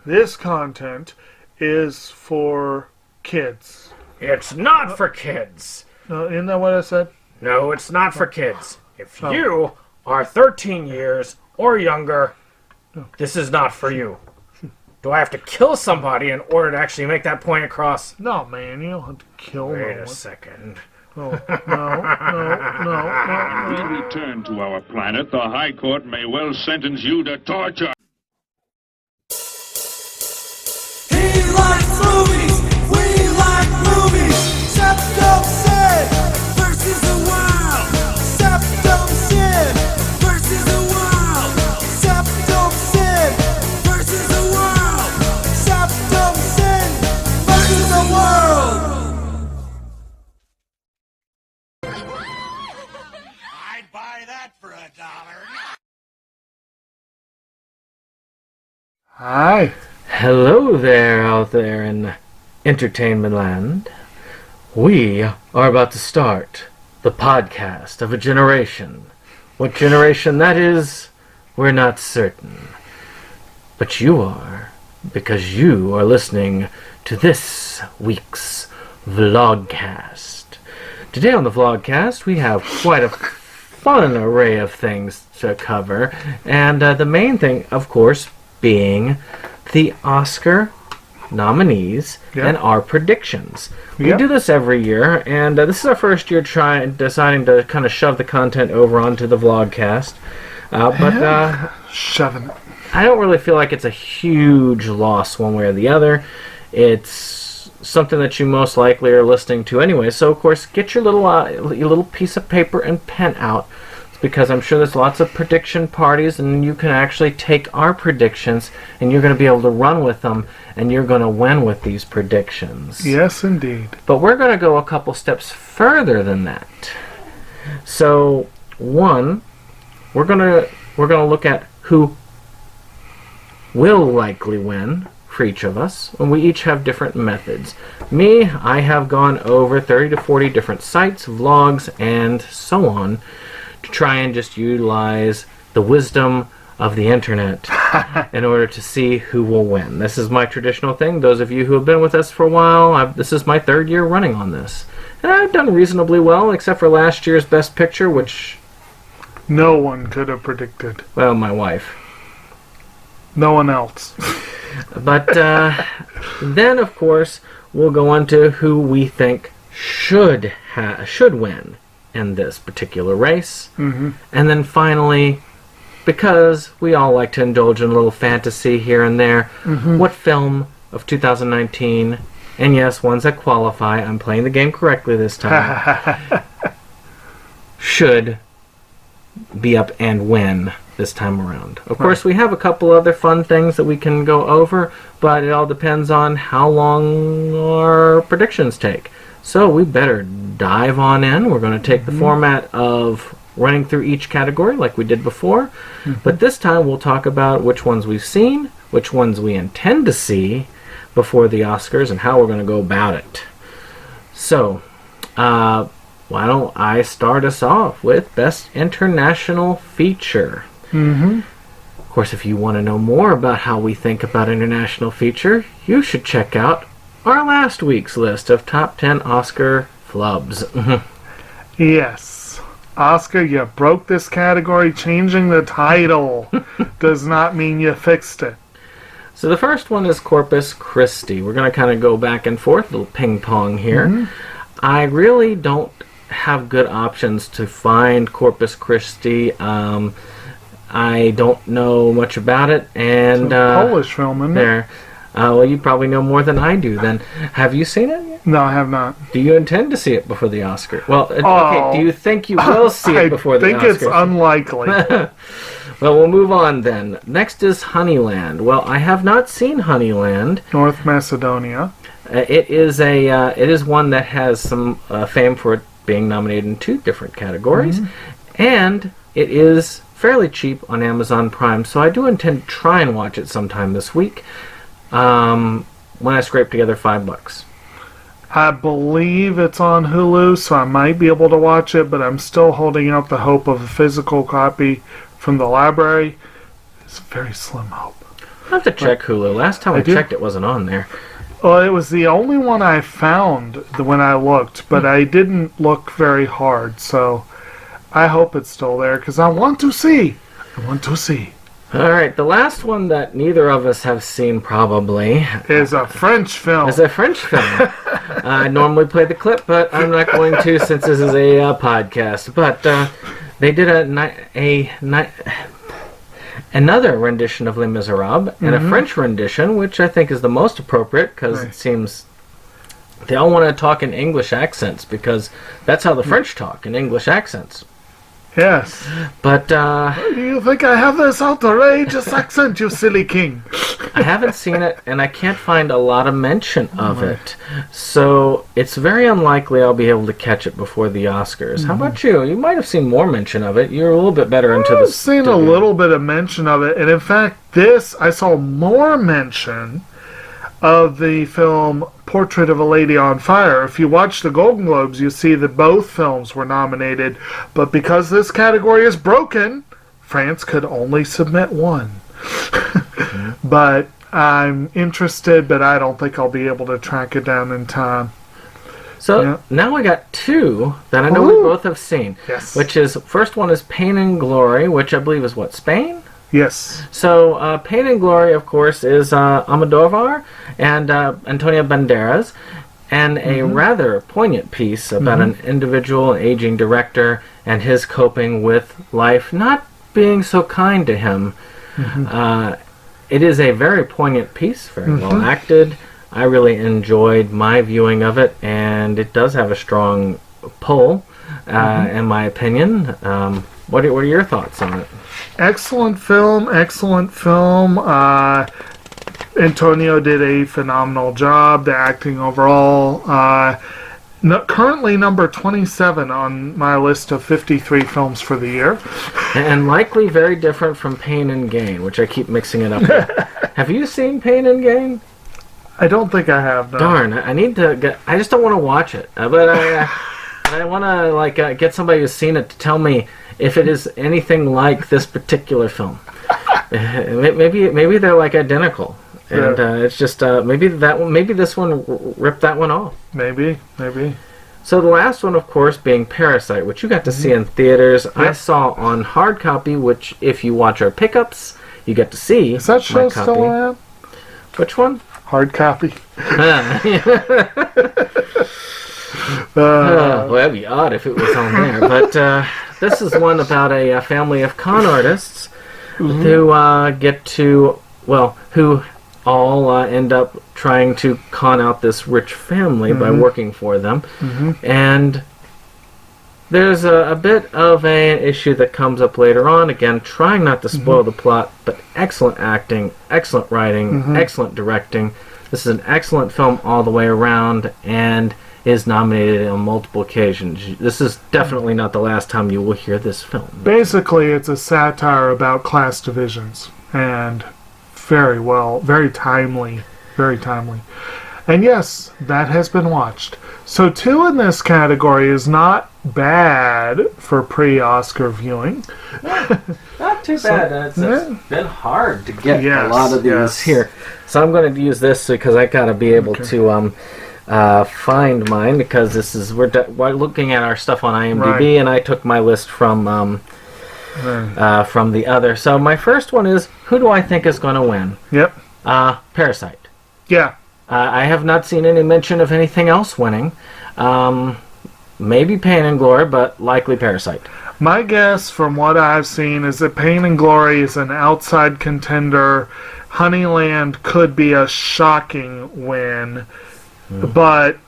This content is for kids. It's not for kids. Isn't that what I said? No, it's not for kids. If you are 13 years or younger, this is not for you. Do I have to kill somebody in order to actually make that point across? No, man, you don't have to kill Wait no a one. second. No. When we return to our planet, the High Court may well sentence you to torture. He likes movies, we like movies. Septum Sin versus the world. Septum Sin versus the world. Septum Sin versus the world. Septum Sin versus the world. I'd buy that for $1. Hi. Hello there out there in entertainment land. We are about to start the podcast of a generation. What generation that is, we're not certain. But you are, because you are listening to this week's Vlogcast. Today on the Vlogcast, we have quite a fun array of things to cover, and the main thing, of course, being the Oscar nominees and our predictions. We do this every year, and this is our first year deciding to kind of shove the content over onto the Vlogcast. But Shoving it. I don't really feel like it's a huge loss one way or the other. It's something that you most likely are listening to anyway. So, of course, get your little piece of paper and pen out, because I'm sure there's lots of prediction parties, and you can actually take our predictions and you're going to be able to run with them, and you're going to win with these predictions. Yes, indeed. But we're going to go a couple steps further than that. So, one, we're going to look at who will likely win for each of us, and we each have different methods. Me, I have gone over 30 to 40 different sites, vlogs, and so on, to try and just utilize the wisdom of the internet in order to see who will win. This is my traditional thing. Those of you who have been with us for a while, this is my third year running on this. And I've done reasonably well, except for last year's Best Picture, which no one could have predicted. well, my wife. No one else. But then, of course, we'll go on to who we think should win in this particular race. Mm-hmm. And then finally, because we all like to indulge in a little fantasy here and there, what film of 2019, and yes, ones that qualify, I'm playing the game correctly this time, should be up and win this time around. Of course, we have a couple other fun things that we can go over, but it all depends on how long our predictions take. So we better dive on in. We're going to take the format of running through each category like we did before, but this time we'll talk about which ones we've seen, which ones we intend to see before the Oscars, and how we're going to go about it. So, why don't I start us off with Best International Feature? Of course, if you want to know more about how we think about International Feature, you should check out our last week's list of top 10 Oscar flubs. Yes. Oscar, you broke this category. Changing the title does not mean you fixed it. So the first one is Corpus Christi. We're going to kind of go back and forth, a little ping pong here. I really don't have good options to find Corpus Christi. I don't know much about it, and It's a Polish film, isn't it? Well, you probably know more than I do. Then, have you seen it yet? No, I have not. Do you intend to see it before the Oscar? Well, okay. Do you think you will see it before the Oscars? I think it's unlikely. Well, we'll move on then. Next is Honeyland. Well, I have not seen Honeyland. North Macedonia. It is one that has some fame for it being nominated in 2 different categories, and it is fairly cheap on Amazon Prime, so I do intend to try and watch it sometime this week when I scrape together $5. I believe it's on Hulu, so I might be able to watch it, but I'm still holding out the hope of a physical copy from the library. It's a very slim hope. I have to check Hulu. Last time I do. checked, it wasn't on there. Well, it was the only one I found when I looked, but I didn't look very hard, so I hope it's still there, because I want to see. I want to see. All right, the last one that neither of us have seen probably Is a French film. is a French film. I normally play the clip, but I'm not going to since this is a podcast. But they did another rendition of Les Miserables and a French rendition, which I think is the most appropriate because it seems they all want to talk in English accents because that's how the French talk, in English accents. Yes. But Do you think I have this outrageous accent, you silly king? I haven't seen it, and I can't find a lot of mention of it. So it's very unlikely I'll be able to catch it before the Oscars. How about you? You might have seen more mention of it. You're a little bit better into I've this. seen a little bit of mention of it, and in fact, I saw more mention of the film Portrait of a Lady on Fire. If you watch the Golden Globes, you see that both films were nominated, but because this category is broken, France could only submit one. But I'm interested, but I don't think I'll be able to track it down in time. So now we got two that I know we both have seen. Yes. Which is, first one is Pain and Glory, which I believe is what, Spain? Yes. So, Pain and Glory, of course, is Almodovar and Antonio Banderas, and a rather poignant piece about an individual, aging director, and his coping with life not being so kind to him. It is a very poignant piece, very well acted. I really enjoyed my viewing of it, and it does have a strong pull, in my opinion. What are your thoughts on it? Excellent film, excellent film. Antonio did a phenomenal job, the acting overall. Currently number 27 on my list of 53 films for the year. And likely very different from Pain and Gain, which I keep mixing it up with. Have you seen Pain and Gain? I don't think I have, no. Darn, I need to get... I just don't want to watch it. But I want to get somebody who's seen it to tell me if it is anything like this particular film. Maybe they're like identical, and it's just maybe this one ripped that one off. Maybe. So the last one, of course, being Parasite, which you got to see in theaters. I saw on hard copy, which if you watch our pickups, you get to see. Is that show still on? Which one? Hard copy. Well, that'd be odd if it was on there. But this is one about a family of con artists who who all end up trying to con out this rich family by working for them. And there's a bit of an issue that comes up later on. Again, trying not to spoil the plot, but excellent acting, excellent writing, excellent directing. This is an excellent film all the way around, and is nominated on multiple occasions. This is definitely not the last time you will hear this film. Basically, it's a satire about class divisions, and very timely. And yes, that has been watched. So 2 in this category is not bad for pre-Oscar viewing. Not too bad. It's been hard to get a lot of these here. So I'm going to use this because I got to be able to find mine, because this is we're looking at our stuff on IMDb, and I took my list from the other. So my first one is, who do I think is going to win? Yep. Parasite. Yeah. I have not seen any mention of anything else winning. Maybe Pain and Glory, but likely Parasite. My guess from what I've seen is that Pain and Glory is an outside contender. Honeyland could be a shocking win, but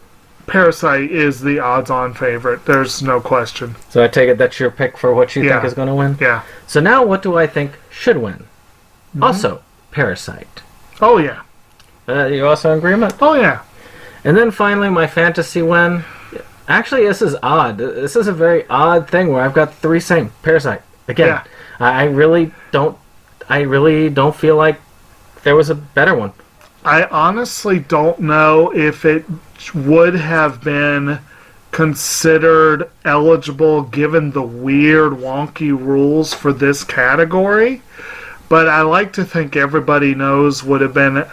Parasite is the odds-on favorite. There's no question. So I take it that's your pick for what you think is going to win? Yeah. So now what do I think should win? Also, Parasite. Oh, yeah. You also in agreement? Oh, yeah. And then finally, my fantasy win. Actually, this is odd. This is a very odd thing where I've got 3 same. Parasite. Again, I really don't feel like there was a better one. I honestly don't know if it would have been considered eligible given the weird, wonky rules for this category. but I like to think everybody knows would have been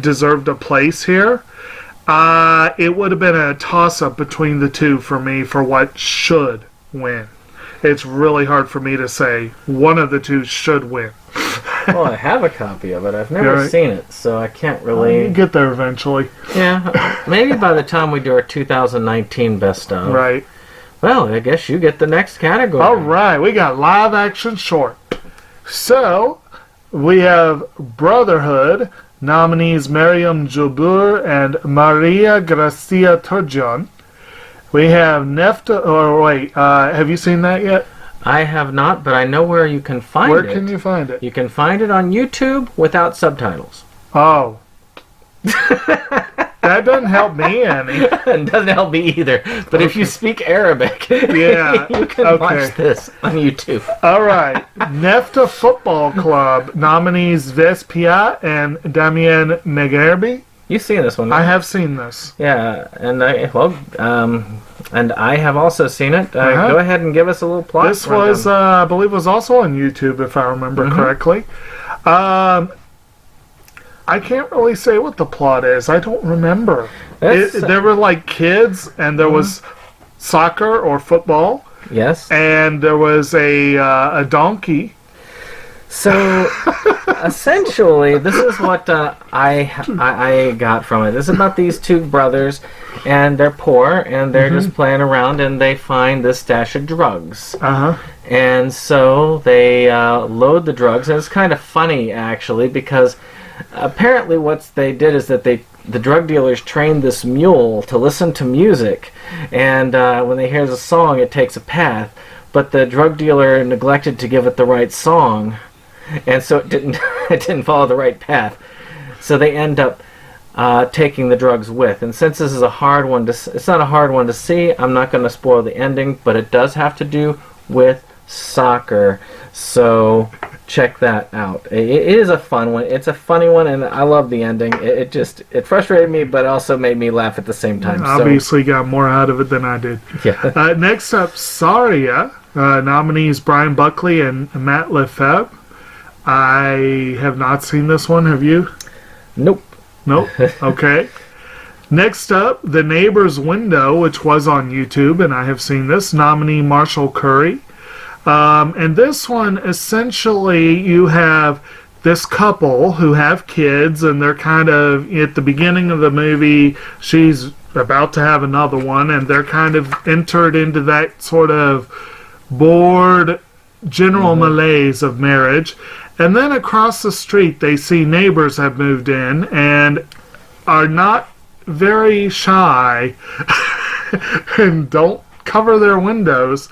deserved a place here. It would have been a toss-up between the two for me for what should win. It's really hard for me to say one of the two should win. Well, I have a copy of it. I've never seen it, so I can't really... You get there eventually. Yeah, maybe by the time we do our 2019 best of. Right. Well, I guess you get the next category. All right, we got live action short. So, we have Brotherhood, nominees Mariam Jabur and Maria Gracia Turjan. We have have you seen that yet? I have not, but I know where you can find it. Where can you find it? You can find it on YouTube without subtitles. Oh. That doesn't help me any. It doesn't help me either. But if you speak Arabic, yeah, you can watch this on YouTube. All right. Nefta Football Club nominees Vespia and Damien Megerbi. You've seen this one, right? I have seen this. Yeah, and I have also seen it. Go ahead and give us a little plot. This was, I believe, was also on YouTube, if I remember correctly. I can't really say what the plot is. I don't remember. There were like kids, and there was soccer or football. Yes. And there was a donkey. So, essentially, this is what I got from it. This is about these two brothers, and they're poor, and they're just playing around, and they find this stash of drugs. And so they load the drugs, and it's kind of funny, actually, because apparently what they did is that the drug dealers trained this mule to listen to music, and when they hear the song, it takes a path, but the drug dealer neglected to give it the right song. And so it didn't follow the right path. So they end up taking the drugs with. And since this is a hard one it's not a hard one to see, I'm not going to spoil the ending, but it does have to do with soccer. So check that out. It is a fun one. It's a funny one, and I love the ending. It frustrated me, but also made me laugh at the same time. Obviously got more out of it than I did. Yeah. Next up, Saria, nominees Brian Buckley and Matt Lefebvre. I have not seen this one. Have you? Nope. Okay. Next up, The Neighbor's Window, which was on YouTube, and I have seen this. Nominee Marshall Curry. And this one, essentially, you have this couple who have kids, and they're kind of, at the beginning of the movie, she's about to have another one, and they're kind of entered into that sort of bored general malaise of marriage. And then across the street, they see neighbors have moved in and are not very shy and don't cover their windows.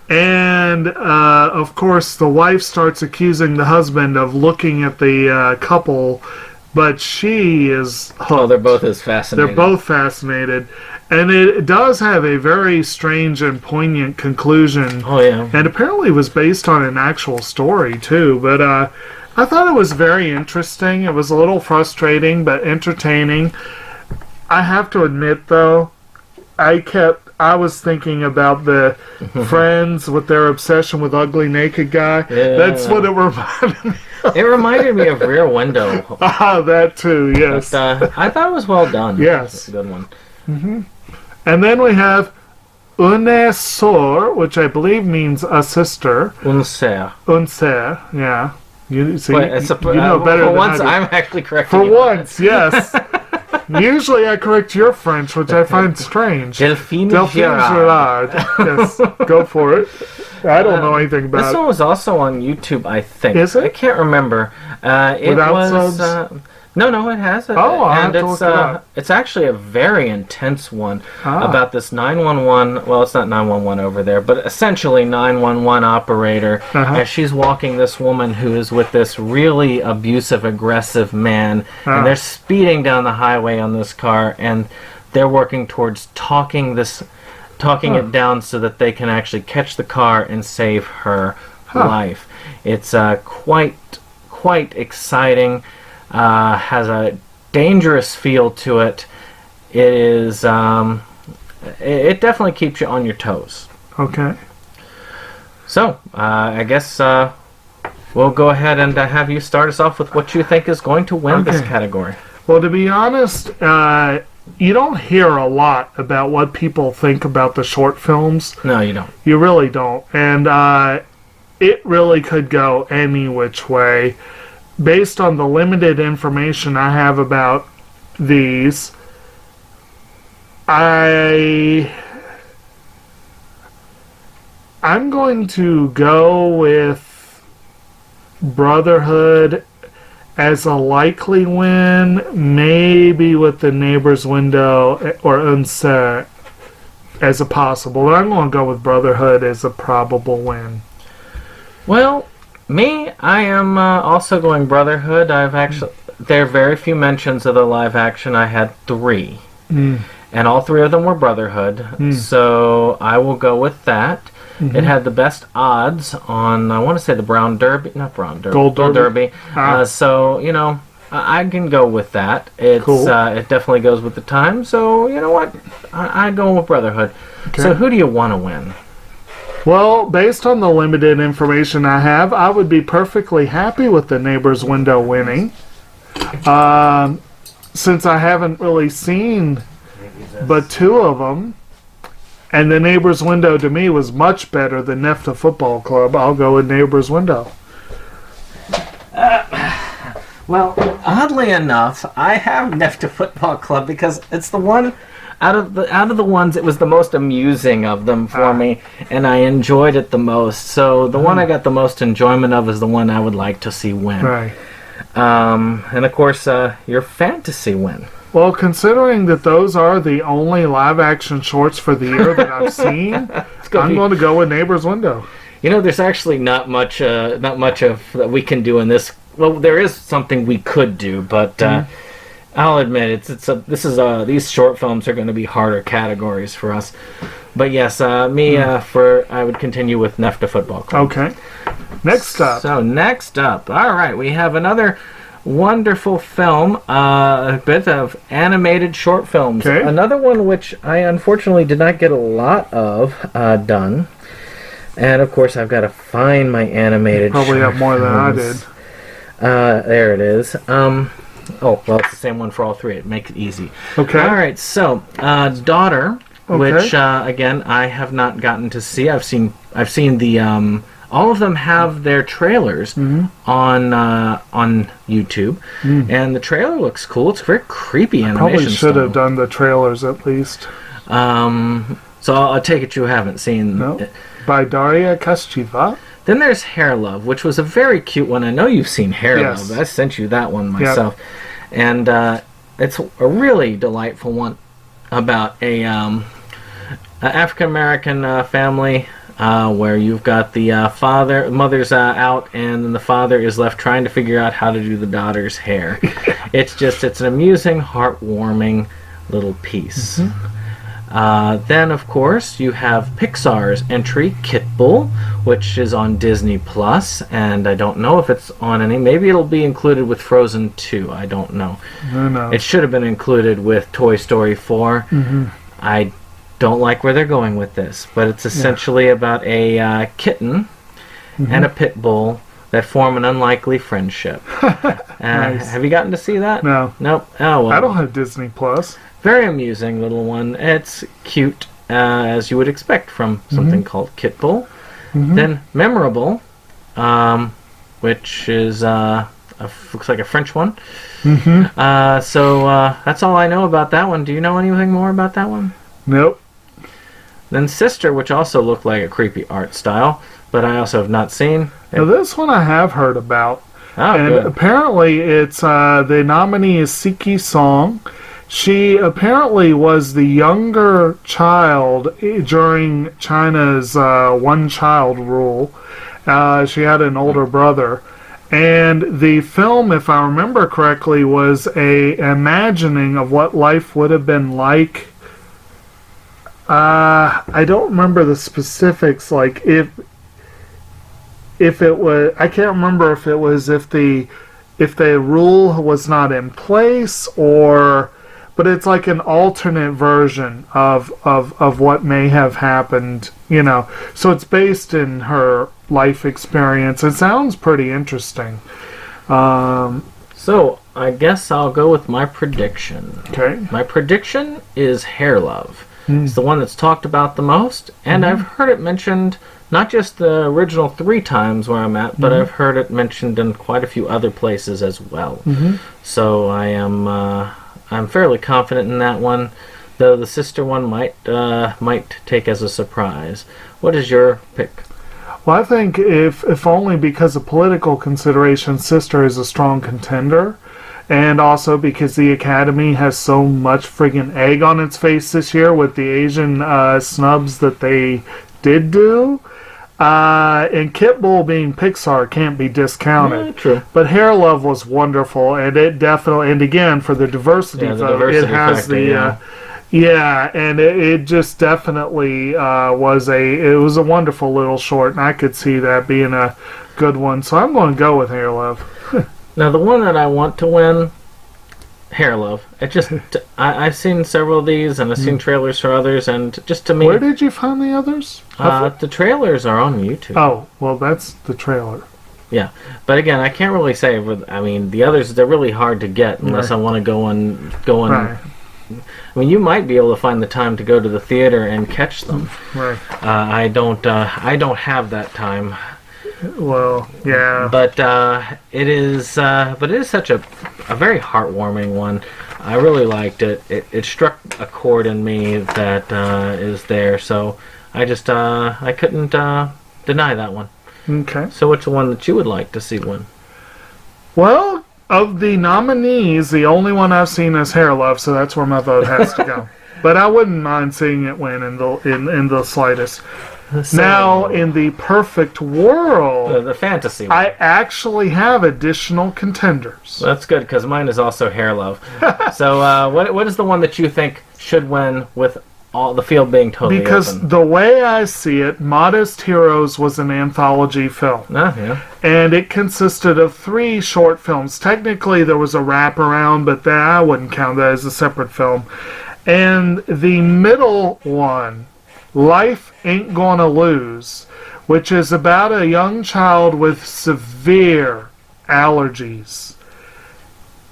And, of course, the wife starts accusing the husband of looking at the couple, but she is hooked. Oh, they're both as fascinated. They're both fascinated. And it does have a very strange and poignant conclusion. Oh, yeah. And apparently it was based on an actual story, too. But I thought it was very interesting. It was a little frustrating, but entertaining. I have to admit, though, I was thinking about the Friends with their obsession with ugly naked guy. Yeah. That's what it reminded me of. It reminded me of Rear Window. That too, yes. But, I thought it was well done. Yes. It's a good one. And then we have Une Sor, which I believe means a sister. Une sœur. Une sœur, yeah. You see, Wait, you know better for than once, I do. I'm actually correcting For you. once, yes. Usually I correct your French, which I find strange. Delphine Gerard. Yes, go for it. I don't know anything about This it. one was also on YouTube, I think. Is it? I can't remember. It Without was. subs? No, it has. Oh, I'll have and to look it up. It's actually a very intense one Ah. about this 911. Well, it's not 911 over there, but essentially 911 operator. As she's walking this woman who is with this really abusive, aggressive man, and they're speeding down the highway on this car, and they're working towards talking it down so that they can actually catch the car and save her life. It's quite exciting. Has a dangerous feel to it. It is. It definitely keeps you on your toes. Okay. So I guess we'll go ahead and have you start us off with what you think is going to win this Okay. category. Well, to be honest, you don't hear a lot about what people think about the short films. No, you don't. You really don't. And it really could go any which way. Based on the limited information I have about these, I'm going to go with Brotherhood as a likely win, maybe with The Neighbor's Window or Unset as a possible. But I'm going to go with Brotherhood as a probable win. Well, me, I am also going Brotherhood. There are very few mentions of the live action. I had 3. And all 3 of them were Brotherhood. So I will go with that. It had the best odds on, I want to say the Gold Derby. Gold Derby. So, you know, I can go with that. It's Cool. It definitely goes with the time. So, you know what? I go with Brotherhood. Okay. So who do you want to win? Well, based on the limited information I have, I would be perfectly happy with The Neighbor's Window winning. Since I haven't really seen but 2 of them, and The Neighbor's Window to me was much better than NEFTA Football Club, I'll go with Neighbor's Window. Well, oddly enough, I have NEFTA Football Club because it's the one out of the ones, it was the most amusing of them for me, and I enjoyed it the most. So the one I got the most enjoyment of is the one I would like to see win. Right. And of course, your fantasy win. Well, considering that those are the only live-action shorts for the year that I've seen, I'm going to go with Neighbor's Window. You know, there's actually not much of that we can do in this. Well, there is something we could do, but I'll admit these short films are going to be harder categories for us. But yes, I would continue with NEFTA Football Club. Okay. Next up. So next up, all right, we have another wonderful film, a bit of animated short films. Okay. Another one which I unfortunately did not get a lot of done. And of course, I've got to find my animated Probably short have more than I films. did. There it is. Oh, well, it's the same one for all 3. It makes it easy. Okay. All right, so Daughter, Okay. which again I have not gotten to see. I've seen the all of them have their trailers on YouTube, and the trailer looks cool. It's very creepy animation. Probably should style. have done the trailers at least. So I'll take it you haven't seen No. it. By Daria Kaschiva. Then there's Hair Love, which was a very cute one. I know you've seen Hair Yes. Love. I sent you that one myself. And it's a really delightful one about a African-American family where you've got the mother's out, and then the father is left trying to figure out how to do the daughter's hair. It's an amusing, heartwarming little piece. Then, of course, you have Pixar's entry, Kit Bull, which is on Disney Plus, and I don't know if it's on any. Maybe it'll be included with Frozen 2. I don't know. No. It should have been included with Toy Story 4. I don't like where they're going with this, but it's essentially about a kitten and a pit bull that form an unlikely friendship. Nice. Have you gotten to see that? No. Nope. Oh, well. I don't have Disney Plus. Very amusing little one. It's cute, as you would expect from something called Kit Bull. Then Memorable, which is looks like a French one. So that's all I know about that one. Do you know anything more about that one? Nope. Then Sister, which also looked like a creepy art style, but I also have not seen. Now this one I have heard about. Oh, And good. apparently it's the nominee is Siki Song. She apparently was the younger child during China's one-child rule. She had an older brother. And the film, if I remember correctly, was a imagining of what life would have been like. I don't remember the specifics, like if it was, I can't remember if it was if the rule was not in place, or but it's like an alternate version of what may have happened, you know. So it's based in her life experience. It sounds pretty interesting. So I guess I'll go with my prediction. Okay. My prediction is Hair Love. It's the one that's talked about the most, and I've heard it mentioned not just the original 3 times where I'm at, but I've heard it mentioned in quite a few other places as well. So I am I'm fairly confident in that one, though the sister one might take as a surprise. What is your pick? Well, I think if only because of political considerations, Sister is a strong contender. And also because the Academy has so much friggin' egg on its face this year with the Asian snubs that they did do. And Kit Bull being Pixar can't be discounted. Yeah, true. But Hair Love was wonderful, and it definitely, and again, for the diversity vote, it has factor, and it just definitely was a wonderful little short, and I could see that being a good one. So I'm going to go with Hair Love. Now, the one that I want to win, Hair Love. It just, I've seen several of these, and I've seen trailers for others, and just to me... Where did you find the others? The trailers are on YouTube. Oh, well, that's the trailer. Yeah, but again, I can't really say. I mean, the others, they're really hard to get unless I want to go on. Right. I mean, you might be able to find the time to go to the theater and catch them. Right. I don't have that time. Well, yeah. But it is such a very heartwarming one. I really liked it. It struck a chord in me that is there. So I just I couldn't deny that one. Okay. So what's the one that you would like to see win? Well, of the nominees, the only one I've seen is Hair Love, so that's where my vote has to go. But I wouldn't mind seeing it win in the slightest. So, Now, in the perfect world, the fantasy one. I actually have additional contenders. That's good, because mine is also Hair Love. So what is the one that you think should win with all the field being totally Because open? the way I see it, Modest Heroes was an anthology film. Yeah. And it consisted of 3 short films. Technically, there was a wraparound, but I wouldn't count that as a separate film. And the middle one, Life Ain't Gonna Lose, which is about a young child with severe allergies.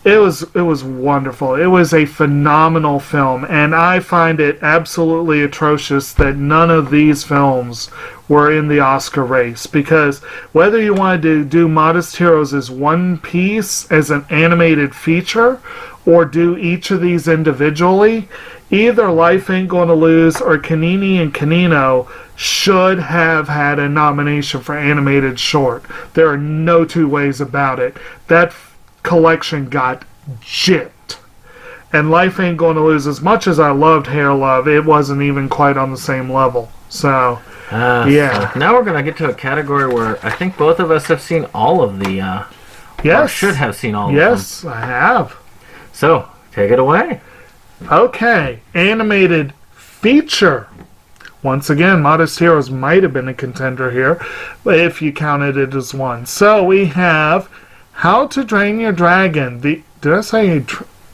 It was wonderful. It was a phenomenal film, and I find it absolutely atrocious that none of these films were in the Oscar race, because whether you wanted to do Modest Heroes as one piece, as an animated feature, or do each of these individually, either Life Ain't Gonna Lose or Kanini and Kanino should have had a nomination for animated short. There are no two ways about it. That collection got gypped. And Life Ain't Gonna Lose, as much as I loved Hair Love, it wasn't even quite on the same level. So, yeah. So now we're going to get to a category where I think both of us have seen all of the... Yes. Or should have seen all of them. Yes, I have. So, take it away. Okay, animated feature. Once again, Modest Heroes might have been a contender here, if you counted it as one. So we have How to Train Your Dragon. Did I say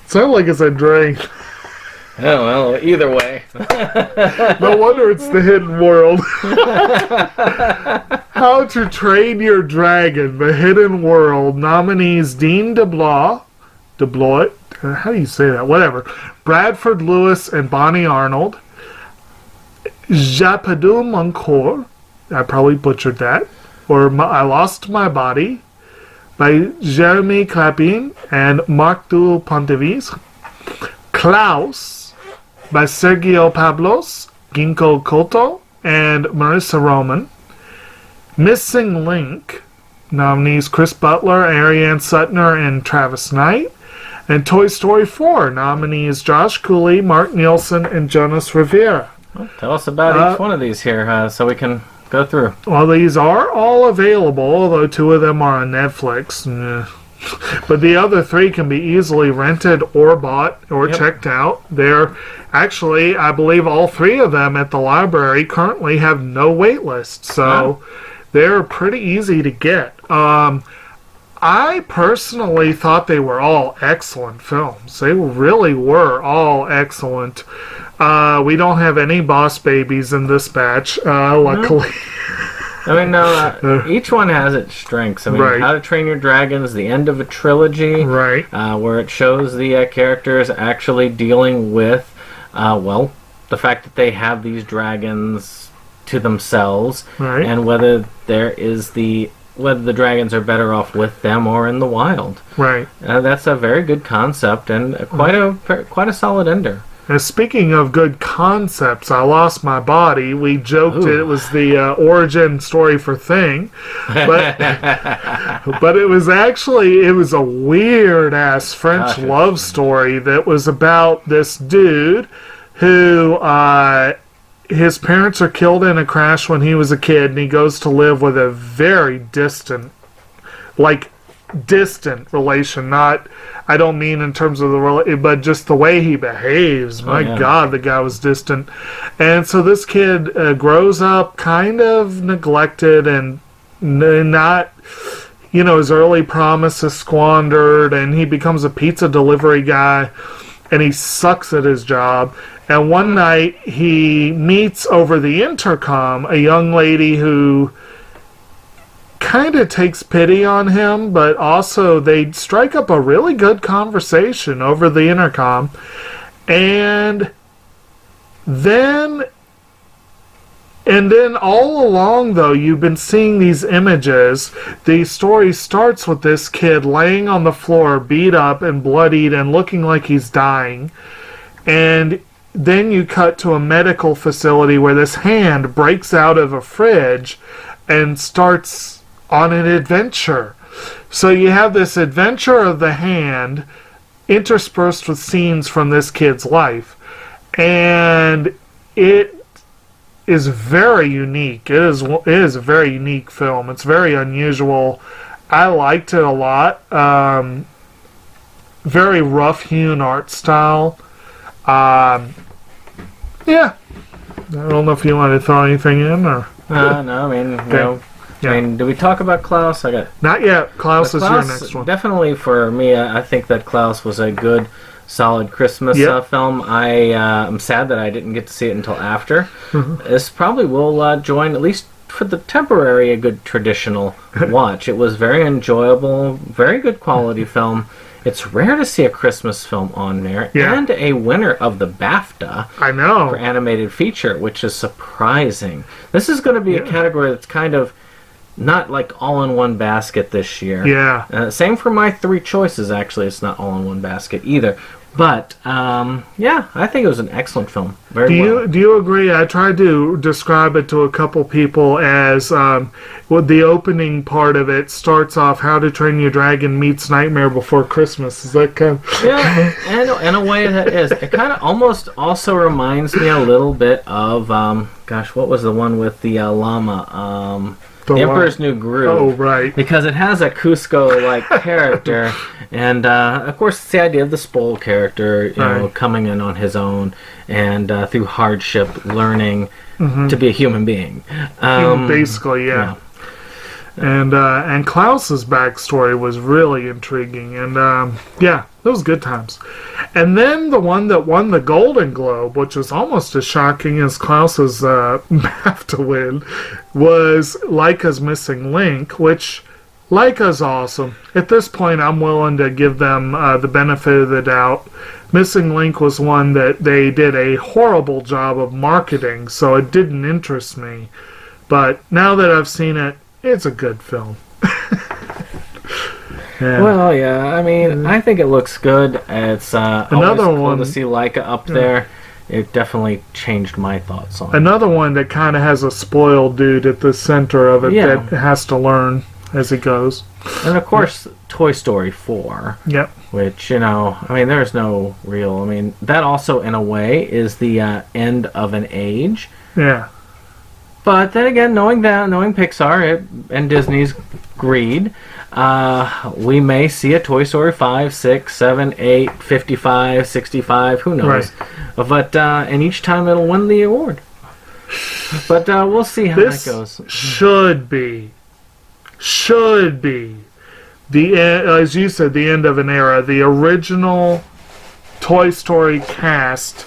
sound like it's a drain? Oh, well, either way. No wonder it's the Hidden World. How to Train Your Dragon, The Hidden World. Nominees Dean DeBlois, how do you say that? Whatever. Bradford Lewis and Bonnie Arnold. Japadu Moncour, I probably butchered that. Or I Lost My Body, by Jeremy Clapin and Marc du Pontevis. Klaus, by Sergio Pablos, Ginkgo Koto, and Marissa Roman. Missing Link, nominees Chris Butler, Ariane Suttner, and Travis Knight. And Toy Story 4, nominees Josh Cooley, Mark Nielsen, and Jonas Rivera. Well, tell us about each one of these here so we can go through. Well, these are all available, although 2 of them are on Netflix. But the other 3 can be easily rented or bought or checked out. They're actually, I believe all 3 of them at the library currently have no wait list, so they're pretty easy to get. I personally thought they were all excellent films. They really were all excellent. We don't have any boss babies in this batch, luckily. I mean, no, each one has its strengths. I mean, Right. How to Train Your Dragon is the end of a trilogy, Right. where it shows the characters actually dealing with, the fact that they have these dragons to themselves, Right. and whether the dragons are better off with them or in the wild. Right. That's a very good concept and quite a solid ender. And speaking of good concepts, I Lost My Body. We joked Ooh. it was the origin story for Thing, but but it was a weird ass French love story that was about this dude who his parents are killed in a crash when he was a kid, and he goes to live with a very distant relation. Not, I don't mean in terms of but just the way he behaves. My God, the guy was distant. And so this kid grows up kind of neglected and not, his early promise is squandered, and he becomes a pizza delivery guy, and he sucks at his job. And one night he meets over the intercom a young lady who kind of takes pity on him, but also they strike up a really good conversation over the intercom. And then all along, though, you've been seeing these images. The story starts with this kid laying on the floor, beat up and bloodied and looking like he's dying. And then you cut to a medical facility where this hand breaks out of a fridge and starts on an adventure. So you have this adventure of the hand interspersed with scenes from this kid's life. And it is very unique. It is a very unique film. It's very unusual. I liked it a lot. Very rough-hewn art style. Yeah. I don't know if you want to throw anything in, or... No, I mean, I mean, did we talk about Klaus? Not yet. Klaus is your next one. Definitely for me, I think that Klaus was a good, solid Christmas film. I'm sad that I didn't get to see it until after. This probably will join, at least for the temporary, a good traditional watch. It was very enjoyable, very good quality film. It's rare to see a Christmas film on there, and a winner of the BAFTA I know. for animated feature, which is surprising. This is going to be a category that's kind of not like all in one basket this year. Yeah. Same for my three choices, actually. It's not all in one basket either. But, I think it was an excellent film. Very well. Do you agree? I tried to describe it to a couple people as the opening part of it starts off How to Train Your Dragon meets Nightmare Before Christmas. Is that kind of... Yeah, and in a way that is. It kind of almost also reminds me a little bit of, what was the one with the llama? The Emperor's New Groove. Oh, right. Because it has a Cusco-like character, and of course it's the idea of the Spole character, you know, coming in on his own, and through hardship learning to be a human being. Basically, yeah. And Klaus's backstory was really intriguing, and it was good times. And then the one that won the Golden Globe, which was almost as shocking as Klaus's BAFTA win, was Laika's Missing Link, which Laika's awesome. At this point, I'm willing to give them the benefit of the doubt. Missing Link was one that they did a horrible job of marketing, so it didn't interest me. But now that I've seen it, it's a good film. Well, I mean, I think it looks good. It's another cool to see Laika up there. It definitely changed my thoughts on it. Another one that kind of has a spoiled dude at the center of it that has to learn as he goes. And of course, Toy Story 4. Yep. Which, I mean, there's no real... I mean, that also, in a way, is the end of an age. Yeah. But then again, knowing Pixar and Disney's greed, we may see a Toy Story 5, 6, 7, 8, 55, 65, who knows. Right. But, and each time it'll win the award. But we'll see how that goes. Should be as you said, the end of an era. The original Toy Story cast.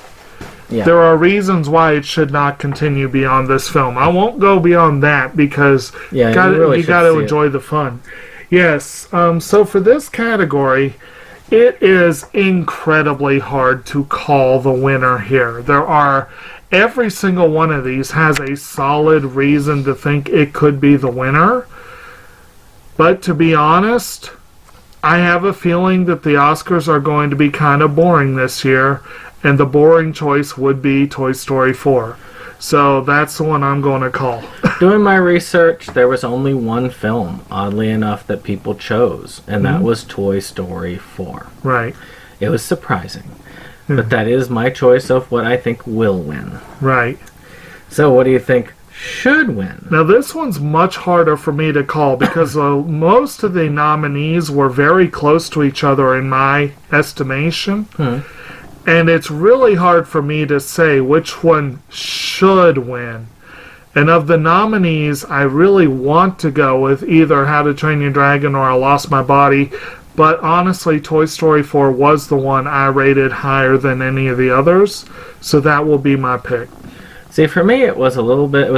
Yeah. There are reasons why it should not continue beyond this film. I won't go beyond that because Yeah, you really got to should see enjoy the fun. Yes. So for this category, it is incredibly hard to call the winner here. Every single one of these has a solid reason to think it could be the winner. But to be honest, I have a feeling that the Oscars are going to be kind of boring this year, and the boring choice would be Toy Story 4. So that's the one I'm going to call. Doing my research, there was only one film, oddly enough, that people chose, and that was Toy Story 4. Right. It was surprising. But that is my choice of what I think will win. Right. So what do you think should win? Now this one's much harder for me to call because most of the nominees were very close to each other in my estimation. And it's really hard for me to say which one should win. And of the nominees, I really want to go with either How to Train Your Dragon or I Lost My Body. But honestly, Toy Story 4 was the one I rated higher than any of the others. So that will be my pick. See, for me, it was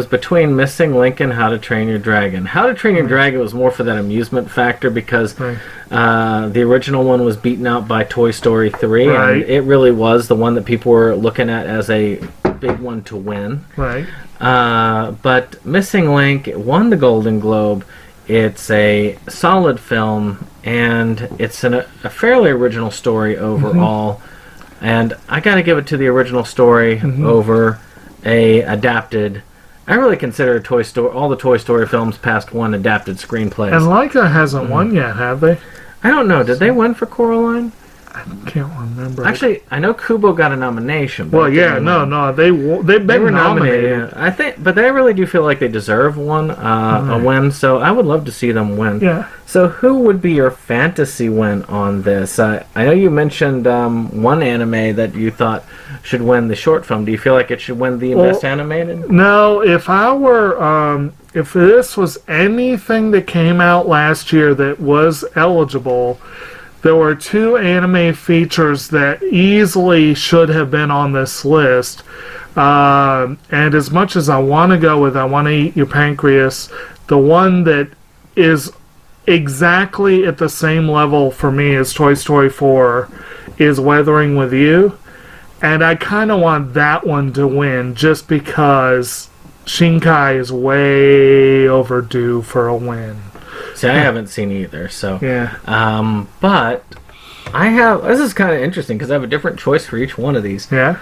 between Missing Link and How to Train Your Dragon. How to Train Your Dragon was more for that amusement factor because the original one was beaten out by Toy Story 3, and it really was the one that people were looking at as a big one to win. Right. But Missing Link won the Golden Globe. It's a solid film, and it's a fairly original story overall. And I got to give it to the original story over a adapted. I really consider all the Toy Story films past one adapted screenplays. And Leica hasn't won yet, have they? I don't know. Did they win for Coraline? I can't remember. Actually, I know Kubo got a nomination. Well, yeah, no, they've been nominated. I think, but they really do feel like they deserve a win. So I would love to see them win. Yeah. So who would be your fantasy win on this? I know you mentioned one anime that you thought should win the short film. Do you feel like it should win the best animated? No, if I were, if this was anything that came out last year that was eligible, there were two anime features that easily should have been on this list. And as much as I want to go with I Want to Eat Your Pancreas, the one that is exactly at the same level for me as Toy Story 4 is Weathering With You. And I kind of want that one to win just because Shinkai is way overdue for a win. See, I haven't seen either, so yeah. But this is kind of interesting because I have a different choice for each one of these. Yeah.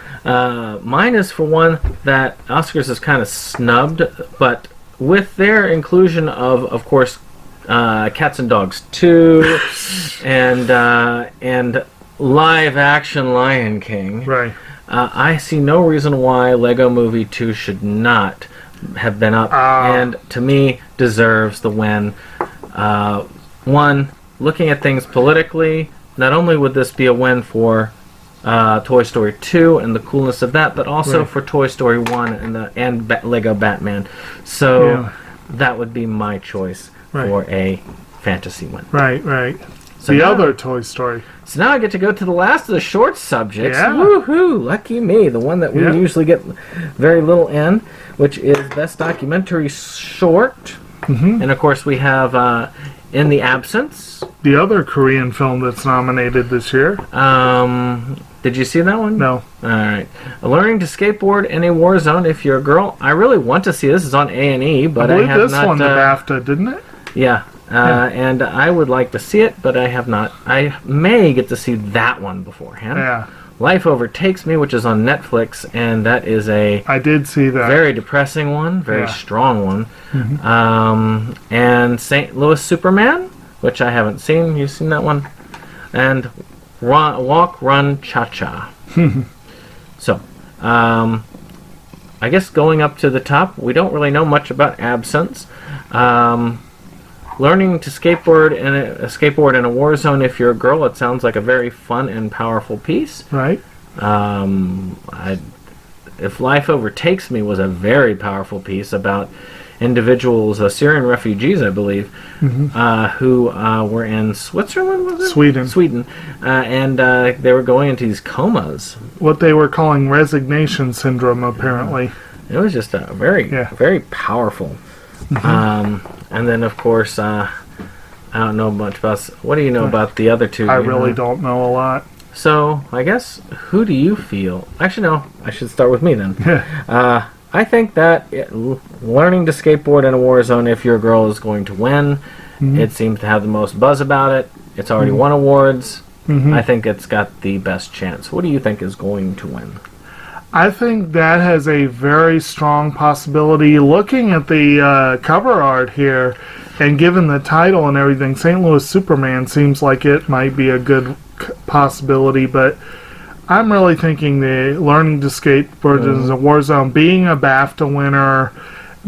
Mine is for one that Oscars is kind of snubbed, but with their inclusion of course, Cats and Dogs 2 and live action Lion King. Right. I see no reason why Lego Movie 2 should not have been up, and to me deserves the win. One, looking at things politically, not only would this be a win for Toy Story 2 and the coolness of that, but also for Toy Story 1 and Lego Batman. So that would be my choice for a fantasy win. Right. So the other Toy Story. So now I get to go to the last of the short subjects. Yeah. Woohoo! Lucky me. The one that we usually get very little in, which is Best Documentary Short. And of course we have In the Absence. The other Korean film that's nominated this year. Did you see that one? No. Alright. Learning to Skateboard in a War Zone If You're a Girl. I really want to see this. It's on A&E, but I believe have this not... won the BAFTA, didn't it? Yeah. And I would like to see it, but I have not. I may get to see that one beforehand. Yeah. Life Overtakes Me, which is on Netflix, and that is I did see that. Very depressing one, very strong one. And St. Louis Superman, which I haven't seen. You've seen that one? And Walk, Run, Cha-Cha. So, I guess going up to the top, we don't really know much about Absence. Learning to skateboard in a war zone if you're a girl. It sounds like a very fun and powerful piece. Right. If Life Overtakes Me was a very powerful piece about individuals, Syrian refugees, I believe, who were in Switzerland, was it? Sweden. And they were going into these comas. What they were calling resignation syndrome, apparently. It was just a very powerful. And then, of course, I don't know much about... What do you know about the other two? I really don't know a lot. So, I guess, who do you feel... Actually, no. I should start with me, then. I think that learning to skateboard in a war zone, if your girl is going to win, it seems to have the most buzz about it. It's already won awards. I think it's got the best chance. What do you think is going to win? I think that has a very strong possibility. Looking at the cover art here, and given the title and everything, St. Louis Superman seems like it might be a good possibility, but I'm really thinking the learning to skateboard in a war zone, being a BAFTA winner,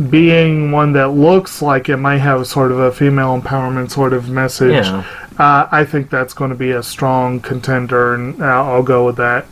being one that looks like it might have sort of a female empowerment sort of message. I think that's going to be a strong contender, and I'll go with that.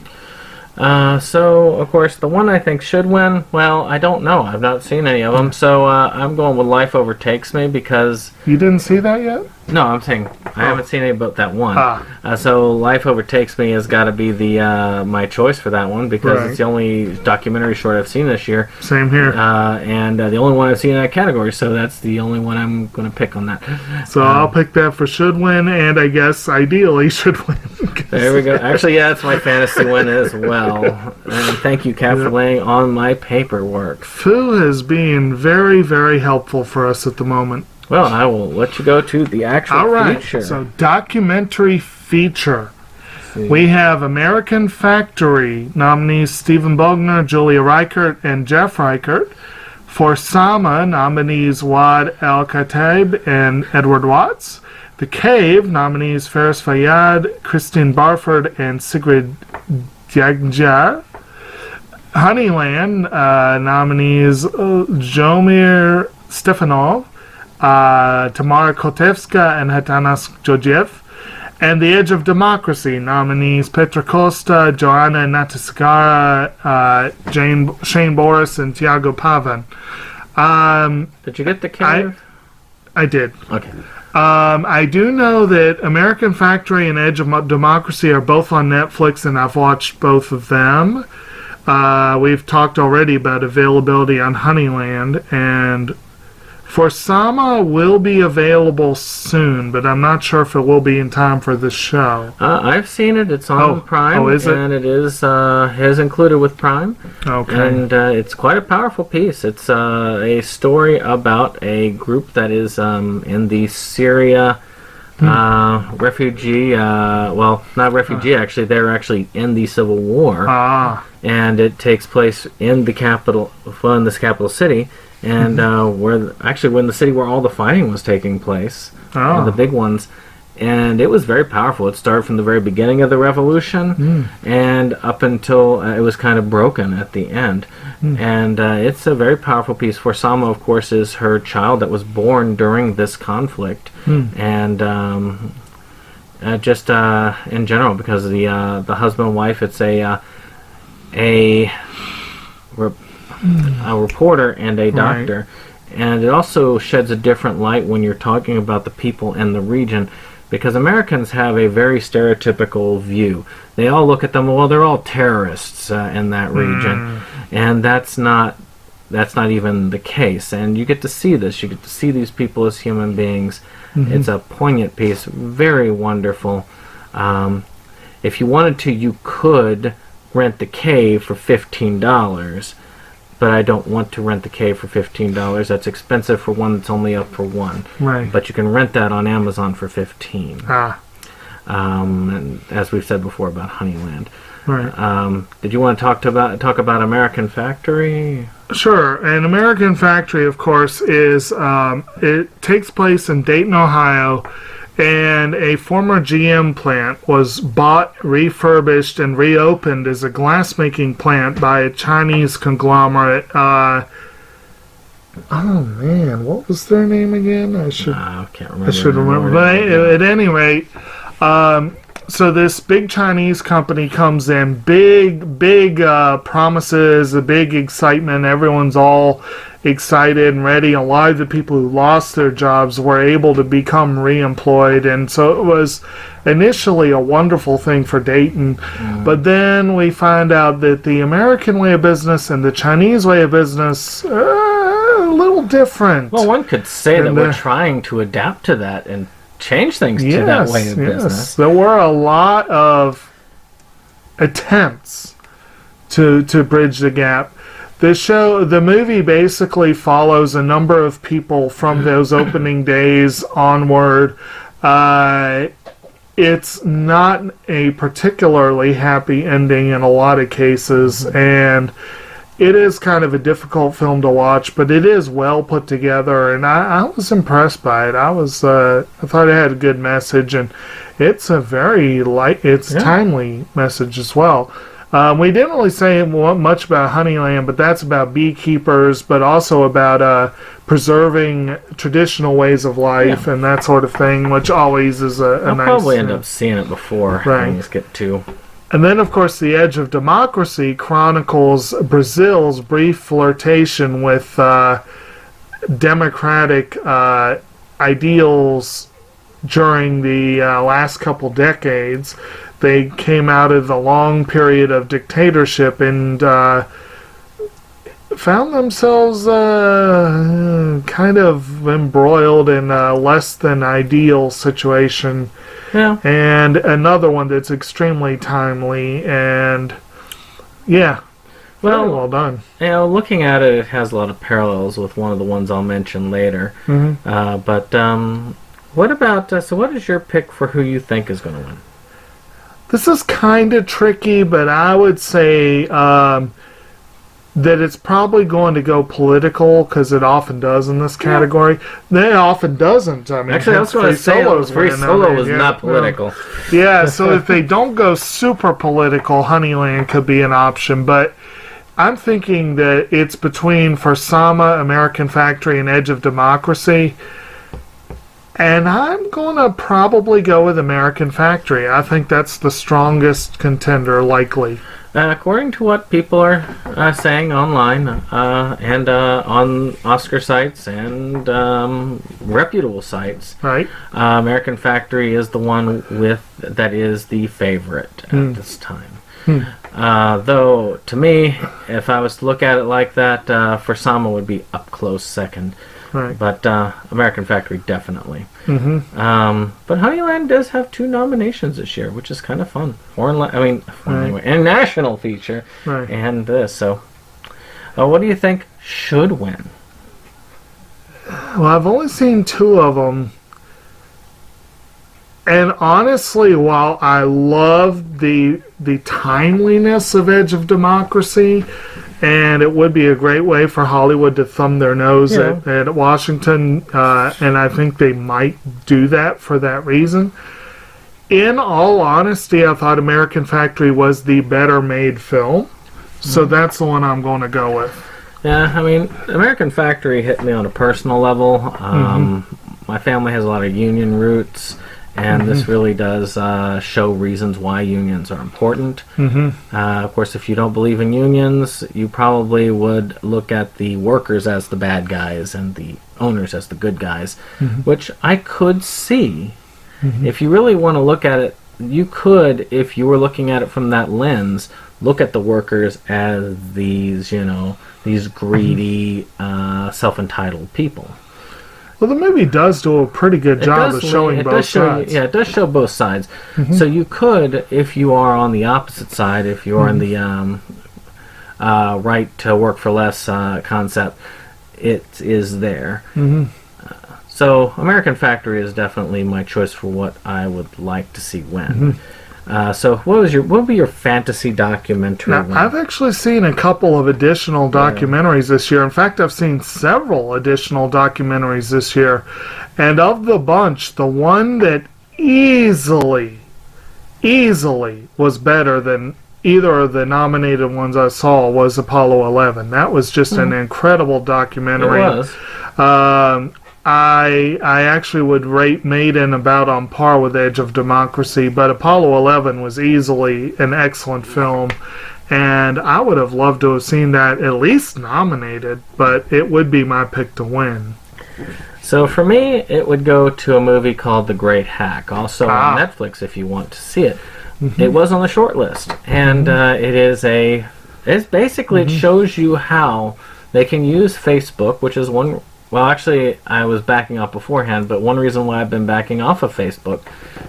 So, of course, the one I think should win, well, I don't know. I've not seen any of them, so I'm going with Life Overtakes Me because... You didn't see that yet? No, I'm saying I haven't seen any about that one. So Life Overtakes Me has got to be the my choice for that one because it's the only documentary short I've seen this year. Same here. And the only one I've seen in that category, so that's the only one I'm going to pick on that. So I'll pick that for should win, and I guess ideally should win. There we go. Actually, yeah, that's my fantasy win as well. And thank you, Kat, for laying on my paperwork. Fu has been very, very helpful for us at the moment. Well, I will let you go to the actual feature. So, documentary feature. We have American Factory nominees Stephen Bogner, Julia Reichert, and Jeff Reichert. For Sama, nominees Wad El-Khatib and Edward Watts. The Cave, nominees Faris Fayyad, Christine Barford, and Sigrid Dagjar. Honeyland, nominees Jomir Stefanov, Tamara Kotevska, and Hatanas Georgiev. And The Edge of Democracy, nominees Petra Costa, Joanna Natasagara, Shane Boris, and Tiago Pavan. Did you get The Cave? I did. Okay. I do know that American Factory and Edge of Democracy are both on Netflix, and I've watched both of them. We've talked already about availability on Honeyland, and For Sama will be available soon, but I'm not sure if it will be in time for the show. I've seen it. It's on Prime. Oh, is it? And it is included with Prime. Okay. And it's quite a powerful piece. It's a story about a group that is in the Syria refugee. Well, not refugee. Actually, they're actually in the Civil War. And it takes place in the capital, in this capital city. And when the city where all the fighting was taking place, the big ones, and it was very powerful. It started from the very beginning of the revolution and up until it was kind of broken at the end. And it's a very powerful piece. For Sama, of course, is her child that was born during this conflict, and just in general, because the husband and wife, it's a reporter and a doctor, and it also sheds a different light when you're talking about the people in the region, because Americans have a very stereotypical view. They all look at them, well, they're all terrorists in that region, and that's not even the case. And you get to see this. You get to see these people as human beings. It's a poignant piece, very wonderful. If you wanted to, you could rent The Cave for $15. But I don't want to rent The Cave for $15. That's expensive for one that's only up for one. Right. But you can rent that on Amazon for $15. And as we've said before about Honeyland. Right. Did you want to talk about American Factory? Sure. And American Factory, of course, is it takes place in Dayton, Ohio. And a former GM plant was bought, refurbished, and reopened as a glassmaking plant by a Chinese conglomerate. Oh man, what was their name again? I can't remember. I should remember. But at any rate, so this big Chinese company comes in, big promises, a big excitement. Everyone's all excited and ready. A lot of the people who lost their jobs were able to become re-employed, and so it was initially a wonderful thing for Dayton. But then we find out that the American way of business and the Chinese way of business are a little different. Well, one could say that And, we're trying to adapt to that and change things to that way of business. There were a lot of attempts to bridge the gap. The movie basically follows a number of people from those opening days onward. It's not a particularly happy ending in a lot of cases, and it is kind of a difficult film to watch, but it is well put together, and I was impressed by it. I thought it had a good message, and it's a very timely message as well. We didn't really say much about Honeyland, but that's about beekeepers, but also about preserving traditional ways of life and that sort of thing, which always is a I'll nice... probably end up seeing it before things get too... And then, of course, The Edge of Democracy chronicles Brazil's brief flirtation with democratic ideals during the last couple decades. They came out of the long period of dictatorship and found themselves kind of embroiled in a less than ideal situation. Yeah. And another one that's extremely timely and very well done. You know, looking at it, it has a lot of parallels with one of the ones I'll mention later. But what about... so what is your pick for who you think is going to win? This is kind of tricky, but I would say that it's probably going to go political, because it often does in this category. It often doesn't. I mean, actually, I was going to say Free Solo was not political. Yeah, so if they don't go super political, Honeyland could be an option, but I'm thinking that it's between For Sama, American Factory, and Edge of Democracy. And I'm going to probably go with American Factory. I think that's the strongest contender, likely. According to what people are saying online and on Oscar sites and reputable sites, Right. American Factory is the one that is the favorite at this time. Though, to me, if I was to look at it like that, For Sama would be up close second. Right. But American Factory definitely. But Honeyland does have 2 nominations this year, which is kind of fun. And national feature, Right. and this. So, what do you think should win? Well, I've only seen 2 of them. And honestly, while I love the timeliness of Edge of Democracy, and it would be a great way for Hollywood to thumb their nose at Washington, and I think they might do that for that reason. In all honesty, I thought American Factory was the better made film, so that's the one I'm going to go with. Yeah, I mean, American Factory hit me on a personal level. My family has a lot of union roots, and this really does show reasons why unions are important. Of course, if you don't believe in unions, you probably would look at the workers as the bad guys and the owners as the good guys, which I could see. If you really want to look at it, you could, if you were looking at it from that lens, look at the workers as these, these greedy, self-entitled people. Well, the movie does do a pretty good job of showing both sides. Yeah, it does show both sides. So you could, if you are on the opposite side, if you are in the right to work for less concept, it is there. So American Factory is definitely my choice for what I would like to see win. So what would be your fantasy documentary? Now, I've actually seen a couple of additional documentaries this year. In fact, I've seen several additional documentaries this year. And of the bunch, the one that easily was better than either of the nominated ones I saw was Apollo 11. That was just an incredible documentary. It was. I actually would rate Maiden about on par with Edge of Democracy, but Apollo 11 was easily an excellent film. And I would have loved to have seen that at least nominated, but it would be my pick to win. So for me, it would go to a movie called The Great Hack, also on Netflix if you want to see it. It was on the short list, and it shows you how they can use Facebook, which is one. Well, actually, I was backing off beforehand, but one reason why I've been backing off of Facebook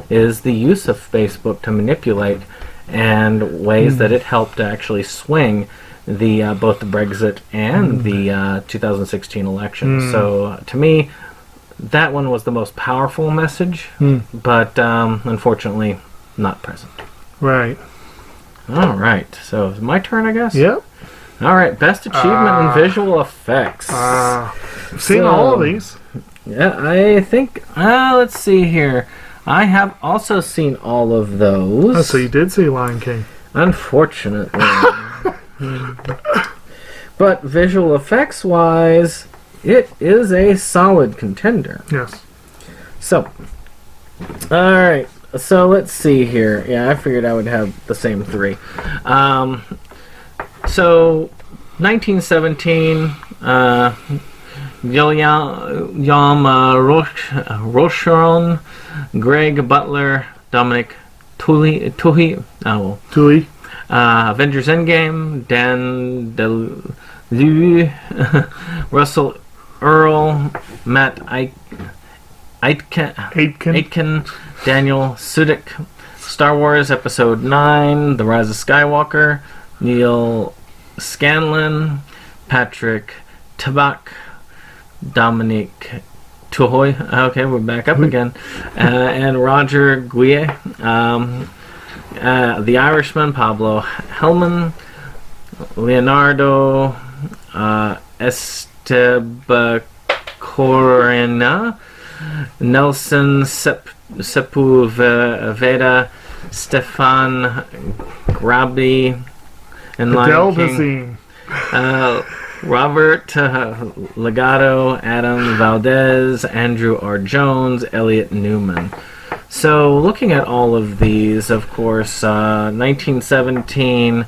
is the use of Facebook to manipulate and ways that it helped to actually swing the both the Brexit and the 2016 election. So to me, that one was the most powerful message, but unfortunately not present. Right. All right. So it's my turn, I guess? Yep. All right. Best achievement in visual effects. I've seen all of these. Yeah, I think... let's see here. I have also seen all of those. Oh, so you did see Lion King. Unfortunately. But visual effects wise, it is a solid contender. Yes. So, alright. So let's see here. Yeah, I figured I would have the same three. So, 1917, Yam Rocheron, Greg Butler, Dominic Toohey, Avengers Endgame, Dan DeLue, Russell Earl, Matt Aitken, Daniel Sudik, Star Wars Episode 9, The Rise of Skywalker, Neil Scanlon, Patrick Tabak, Dominic Tuhoy. Okay, we're back up again. And Roger Guille. The Irishman, Pablo Hellman. Leonardo Estebacorena. Nelson Sepulveda. Stefan Grabi. And Lion King. Robert Legato, Adam Valdez, Andrew R. Jones, Elliot Newman. So, looking at all of these, of course, 1917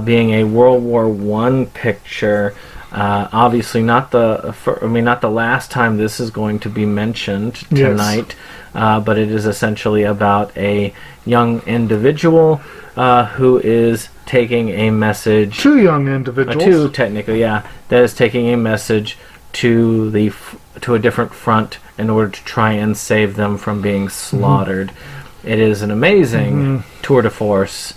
being a World War I picture, obviously not the last time this is going to be mentioned tonight, but it is essentially about a young individual who is taking a message. Two young individuals. Two, technically, yeah. That is taking a message to a different front in order to try and save them from being slaughtered. It is an amazing tour de force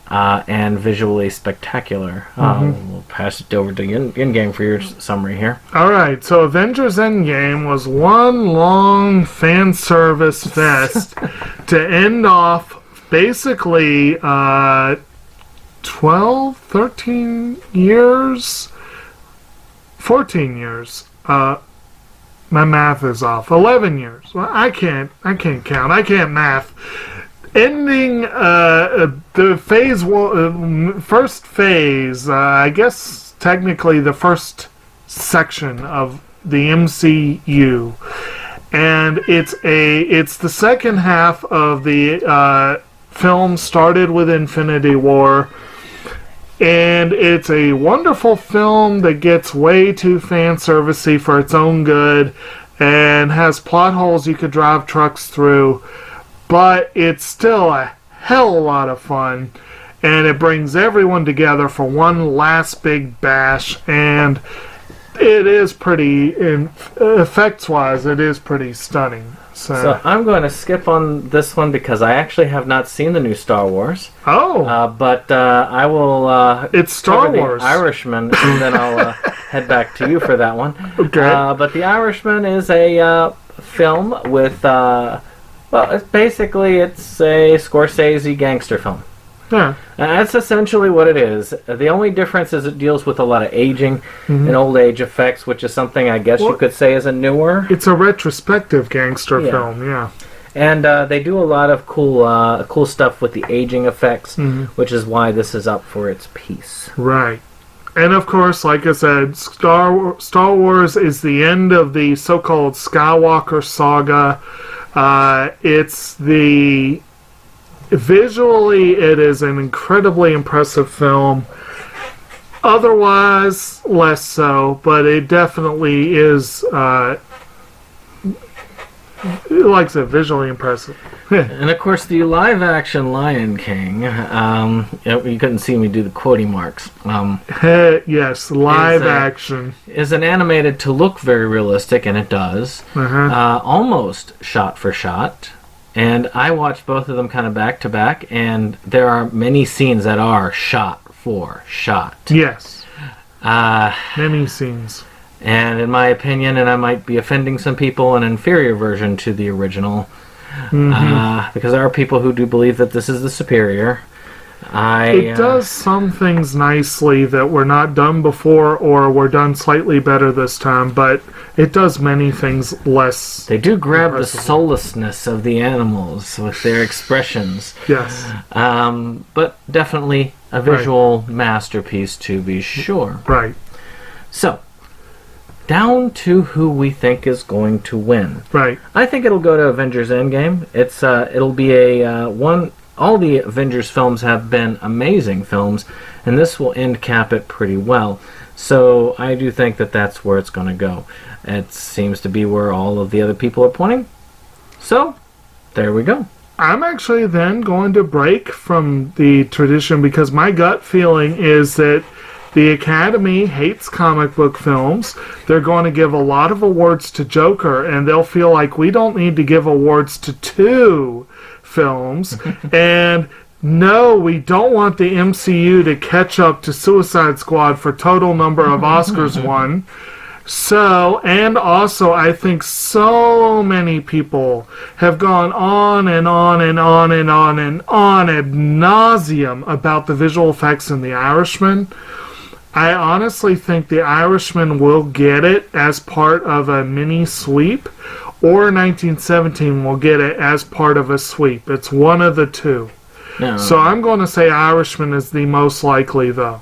and visually spectacular. We'll pass it over to In-Game for your summary here. Alright, so Avengers Endgame was one long fan service fest to end off basically 12, 13 years, 14 years. My math is off. 11 years. Well, I can't count. I can't math. Ending the phase one, first phase. I guess technically the first section of the MCU, and it's the second half of the film. Started with Infinity War. And it's a wonderful film that gets way too fan servicey for its own good and has plot holes you could drive trucks through. But it's still a hell of a lot of fun. And it brings everyone together for one last big bash. And it is pretty, effects-wise, it is pretty stunning. So I'm going to skip on this one because I actually have not seen the new Star Wars. Oh. But I will it's Star Wars. The Irishman, and then I'll head back to you for that one. Okay. But The Irishman is a film with, it's a Scorsese gangster film. Yeah. That's essentially what it is. The only difference is it deals with a lot of aging and old age effects, which is something I guess you could say is a newer. It's a retrospective gangster film, yeah. And they do a lot of cool stuff with the aging effects, which is why this is up for its piece. Right. And of course, like I said, Star Wars is the end of the so-called Skywalker saga. It's the visually, it is an incredibly impressive film. Otherwise, less so, but it definitely is, like I said, visually impressive. And of course, the live-action Lion King. You couldn't see me do the quoting marks. Yes, live action is an animated to look very realistic, and it does. Almost shot for shot. And I watched both of them kind of back to back, and there are many scenes that are shot for shot. Yes. Many scenes. And in my opinion, and I might be offending some people, an inferior version to the original. Because there are people who do believe that this is the superior. It does some things nicely that were not done before or were done slightly better this time, but it does many things less. They do grab the soullessness of the animals with their expressions. Yes. But definitely a visual masterpiece to be sure. Right. So, down to who we think is going to win. Right. I think it'll go to Avengers Endgame. It'll be a one. All the Avengers films have been amazing films, and this will end cap it pretty well. So I do think that that's where it's going to go. It seems to be where all of the other people are pointing. So there we go. I'm actually then going to break from the tradition because my gut feeling is that the Academy hates comic book films. They're going to give a lot of awards to Joker, and they'll feel like we don't need to give awards to 2 films. And no, we don't want the MCU to catch up to Suicide Squad for total number of Oscars won. So, and also I think so many people have gone on and on and on and on and on ad nauseum about the visual effects in The Irishman. I honestly think The Irishman will get it as part of a mini sweep, or 1917 will get it as part of a sweep. It's one of the two. No. So I'm going to say Irishman is the most likely, though.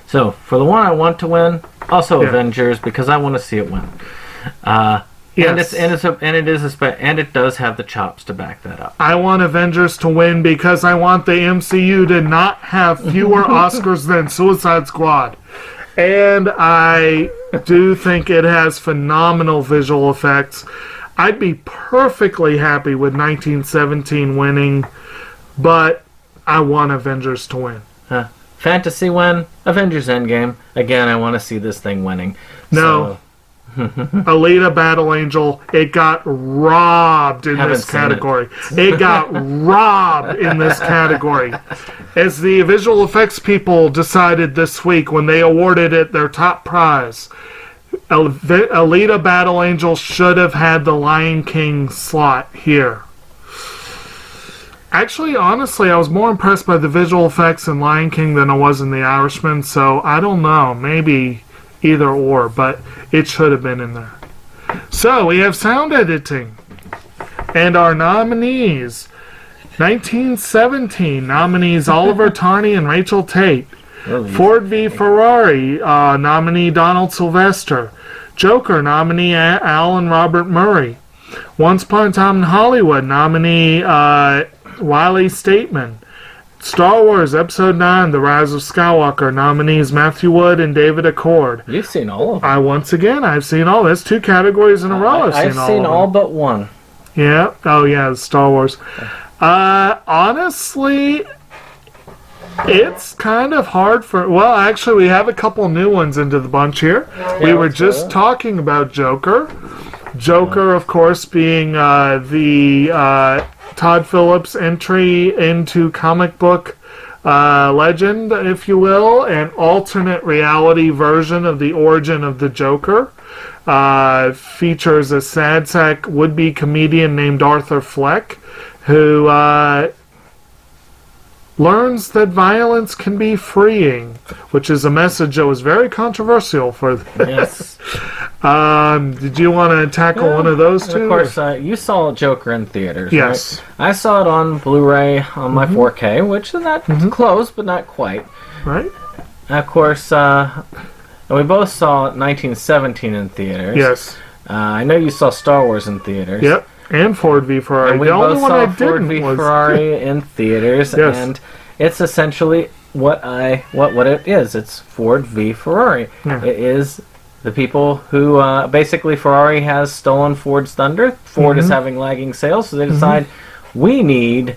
So, for the one I want to win, also Avengers, because I want to see it win. Yes. And it does have the chops to back that up. I want Avengers to win because I want the MCU to not have fewer Oscars than Suicide Squad. And I do think it has phenomenal visual effects. I'd be perfectly happy with 1917 winning, but I want Avengers to win. Fantasy win, Avengers Endgame. Again, I want to see this thing winning. No. Alita Battle Angel, it got robbed in this category. It got robbed in this category. As the visual effects people decided this week when they awarded it their top prize, Alita Battle Angel should have had the Lion King slot here. Actually, honestly, I was more impressed by the visual effects in Lion King than I was in The Irishman, so I don't know. Maybe either or, but it should have been in there. So, we have sound editing. And our nominees. 1917 nominees Oliver Tarney and Rachel Tate. Ford v. Ferrari nominee Donald Sylvester. Joker nominee Alan Robert Murray. Once Upon a Time in Hollywood nominee Wiley Stateman. Star Wars Episode 9, The Rise of Skywalker, nominees Matthew Wood and David Accord. You've seen all of them. I've seen all. That's 2 categories in a row. I've seen all but one. Yeah. Oh, yeah, Star Wars. Honestly, it's kind of hard for... Well, actually, we have a couple new ones into the bunch here. We were just talking about Joker. Joker, of course, being the... Todd Phillips' entry into comic book legend, if you will, an alternate reality version of the origin of the Joker. Features a sad sack would-be comedian named Arthur Fleck, who learns that violence can be freeing, which is a message that was very controversial for them. Yes. Did you want to tackle one of those two? Of course, you saw Joker in theaters, yes. Right? I saw it on Blu-ray on my 4K, which is not close, but not quite. Right. Of course, we both saw 1917 in theaters. Yes. I know you saw Star Wars in theaters. Yep. And Ford v Ferrari. And we The both only one saw I Ford didn't v was Ferrari in theaters, Yes. and it's essentially what it is. It's Ford v Ferrari. Yeah. It is the people who basically Ferrari has stolen Ford's thunder. Ford is having lagging sales, so they decide we need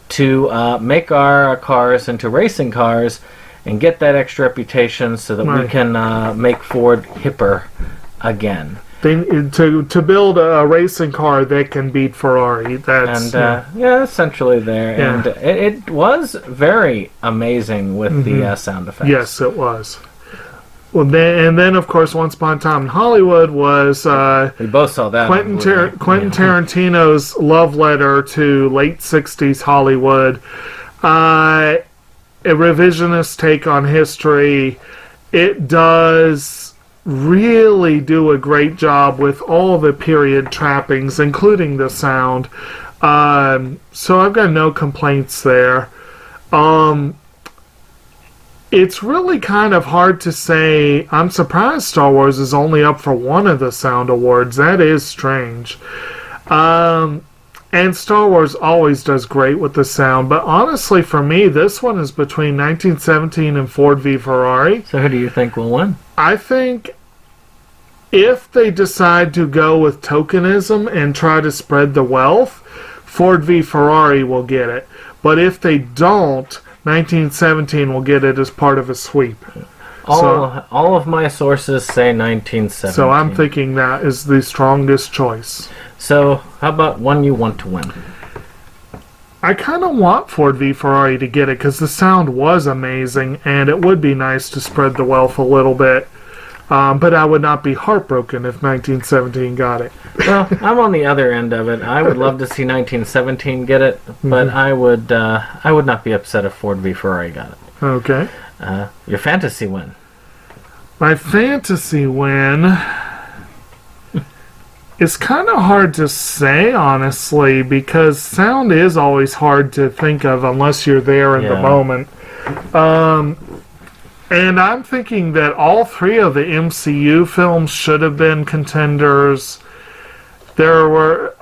to make our cars into racing cars and get that extra reputation so that we Right. can make Ford hipper again. to build a racing car that can beat Ferrari. That's And essentially there. Yeah. And it was very amazing with the sound effects. yes, it was. Well, then of course, Once Upon a Time in Hollywood was We both saw that. Quentin on Blu-ray. Tarantino's love letter to late '60s Hollywood. A revisionist take on history. It does really do a great job with all the period trappings, including the sound. So I've got no complaints there. It's really kind of hard to say. I'm surprised Star Wars is only up for one of the sound awards. That is strange. And Star Wars always does great with the sound, but honestly for me, this one is between 1917 and Ford v Ferrari. So who do you think will win? I think if they decide to go with tokenism and try to spread the wealth, Ford v Ferrari will get it. But if they don't, 1917 will get it as part of a sweep. All of my sources say 1917. So I'm thinking that is the strongest choice. So how about one you want to win? I kind of want Ford v Ferrari to get it because the sound was amazing, and it would be nice to spread the wealth a little bit. But I would not be heartbroken if 1917 got it. Well, I'm on the other end of it. I would love to see 1917 get it, but I would not be upset if Ford v Ferrari got it. Okay. Your fantasy win. My fantasy win is kind of hard to say, honestly, because sound is always hard to think of unless you're there in the Yeah. moment. And I'm thinking that all three of the MCU films should have been contenders. There were...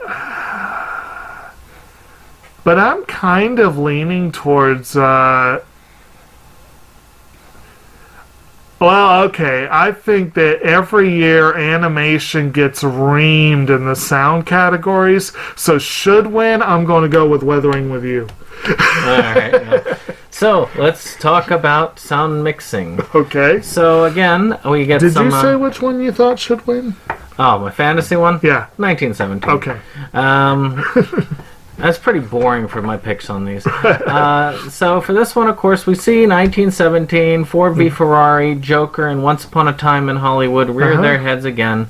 But I'm kind of leaning towards... Well, okay. I think that every year animation gets reamed in the sound categories. So should win, I'm going to go with Weathering with You. Alright. So, let's talk about sound mixing. Okay. So, again, we get Did some... you say which one you thought should win? Oh, my fantasy one? Yeah. 1917. Okay. That's pretty boring for my picks on these. So for this one, of course, we see 1917, Ford v Ferrari, Joker, and Once Upon a Time in Hollywood rear their heads again.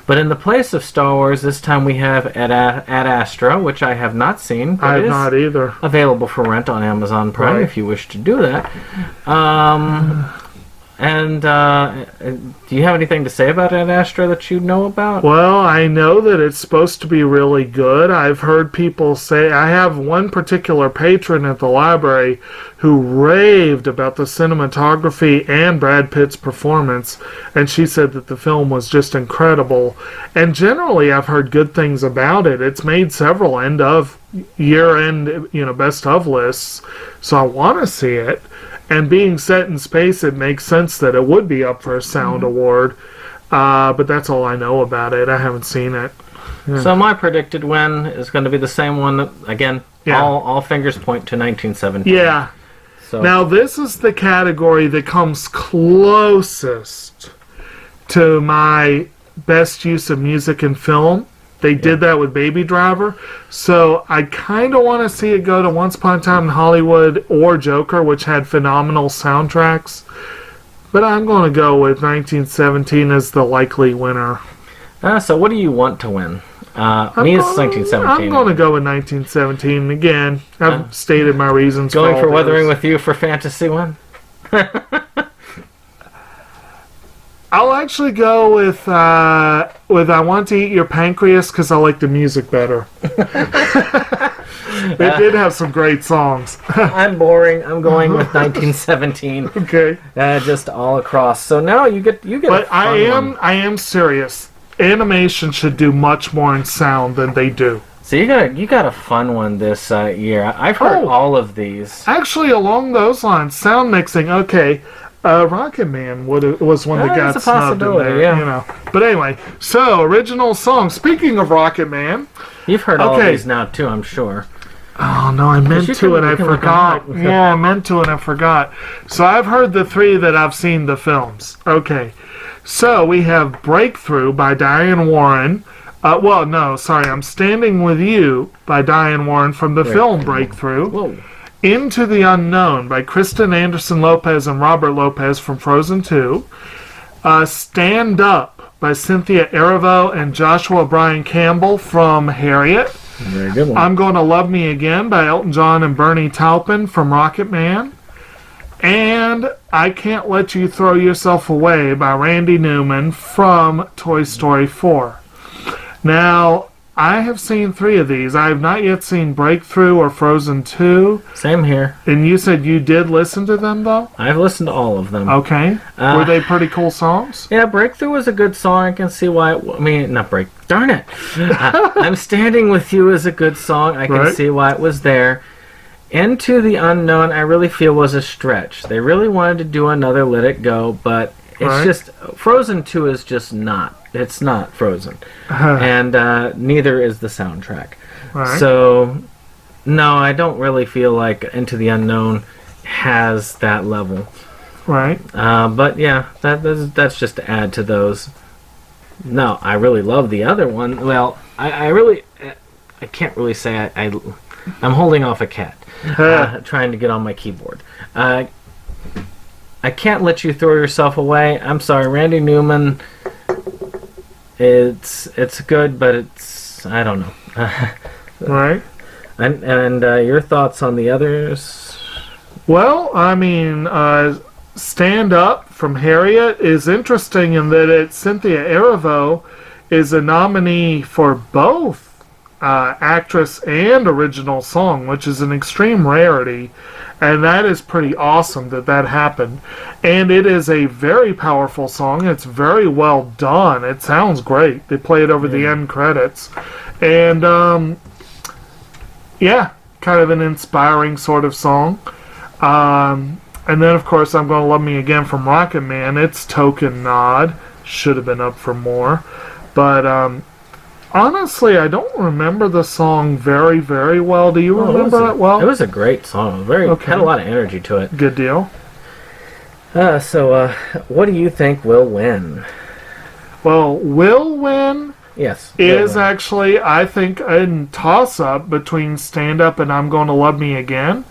But in the place of Star Wars, this time we have Ad Astra, which I have not seen. But I have is not either. available for rent on Amazon Prime Right. if you wish to do that. And do you have anything to say about Ad Astra that you know about? Well, I know that it's supposed to be really good. I've heard people say... I have one particular patron at the library who raved about the cinematography and Brad Pitt's performance, and she said that the film was just incredible. And generally, I've heard good things about it. It's made several year-end, best of lists, so I want to see it. And being set in space, it makes sense that it would be up for a sound award. But that's all I know about it. I haven't seen it. So my predicted win is going to be the same one that, again, Yeah. all fingers point to 1917. Yeah. So Now, this is the category that comes closest to my best use of music in film. They did that with Baby Driver. So I kind of want to see it go to Once Upon a Time in Hollywood or Joker, which had phenomenal soundtracks. But I'm going to go with 1917 as the likely winner. so what do you want to win? Me, it's 1917. I'm going to go with 1917. Again, I've stated my reasons Going all for Weathering this. with You for fantasy one? I'll actually go with I Want to Eat Your Pancreas because I like the music better. They did have some great songs. I'm boring. I'm going with 1917. Okay. Just all across. So now you get But a fun one. I am serious. Animation should do much more in sound than they do. So you got a fun one this year. I've heard all of these. Actually, along those lines, sound mixing. Okay, Rocket Man was one that got That's a snubbed in possibility, there. yeah. You know. But anyway, so original song. Speaking of Rocket Man. You've heard all of Okay. these now too, I'm sure. Oh no, I meant you to can- and you I can look 'em forgot. up. Yeah, I meant to and I forgot. So I've heard the three that I've seen the films. Okay, so we have Breakthrough by Diane Warren. I'm Standing With You by Diane Warren from the film Breakthrough. Whoa. Into the Unknown by Kristen Anderson Lopez and Robert Lopez from Frozen 2. Stand Up by Cynthia Erivo and Joshua Brian Campbell from Harriet. Very good one. I'm Gonna Love Me Again by Elton John and Bernie Taupin from Rocket Man. And I Can't Let You Throw Yourself Away by Randy Newman from Toy Story 4. Now, I have seen three of these. I have not yet seen Breakthrough or Frozen 2. Same here. And you said you did listen to them, though? I've listened to all of them. Okay. Were they pretty cool songs? Yeah, Breakthrough was a good song. I can see why. Not Break. Darn it! I'm Standing With You is a good song. I can Right. see why it was there. Into the Unknown, I really feel was a stretch. They really wanted to do another Let It Go, but it's Right. just Frozen 2 is just not. It's not Frozen, and neither is the soundtrack. Right. So, no, I don't really feel like Into the Unknown has that level. Right. But yeah, that's just to add to those. No, I really love the other one. Well, I can't really say I'm holding off a cat, trying to get on my keyboard. I Can't Let You Throw Yourself Away. I'm sorry, Randy Newman. It's good, but I don't know. Right. And your thoughts on the others? Well, I mean, Stand Up from Harriet is interesting in that Cynthia Erivo is a nominee for both actress and original song, which is an extreme rarity, and that is pretty awesome that happened. And it is a very powerful song. It's very well done. It sounds great. They play it over the end credits, and kind of an inspiring sort of song. And then, of course, I'm Gonna Love Me Again from Rocket Man. It's token nod. Should have been up for more. But honestly, I don't remember the song very, very well. Do you remember it well? It was a great song. Had a lot of energy to it. Good deal. So, what do you think will win? Well, will win Yes. is actually, I think, a toss-up between Stand Up and I'm Gonna Love Me Again.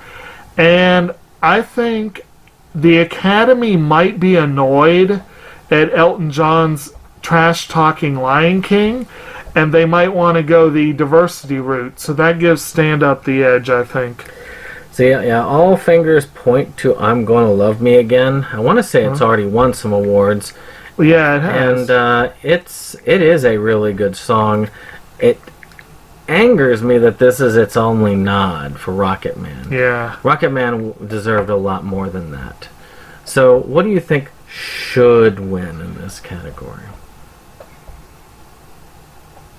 And I think the Academy might be annoyed at Elton John's trash-talking Lion King, and they might want to go the diversity route. So that gives Stand Up the edge, I think. So yeah, all fingers point to I'm Gonna Love Me Again. I want to say it's already won some awards. Yeah, it has. And it is a really good song. It angers me that this is its only nod for Rocket Man. Yeah. Rocket Man deserved a lot more than that. So what do you think should win in this category?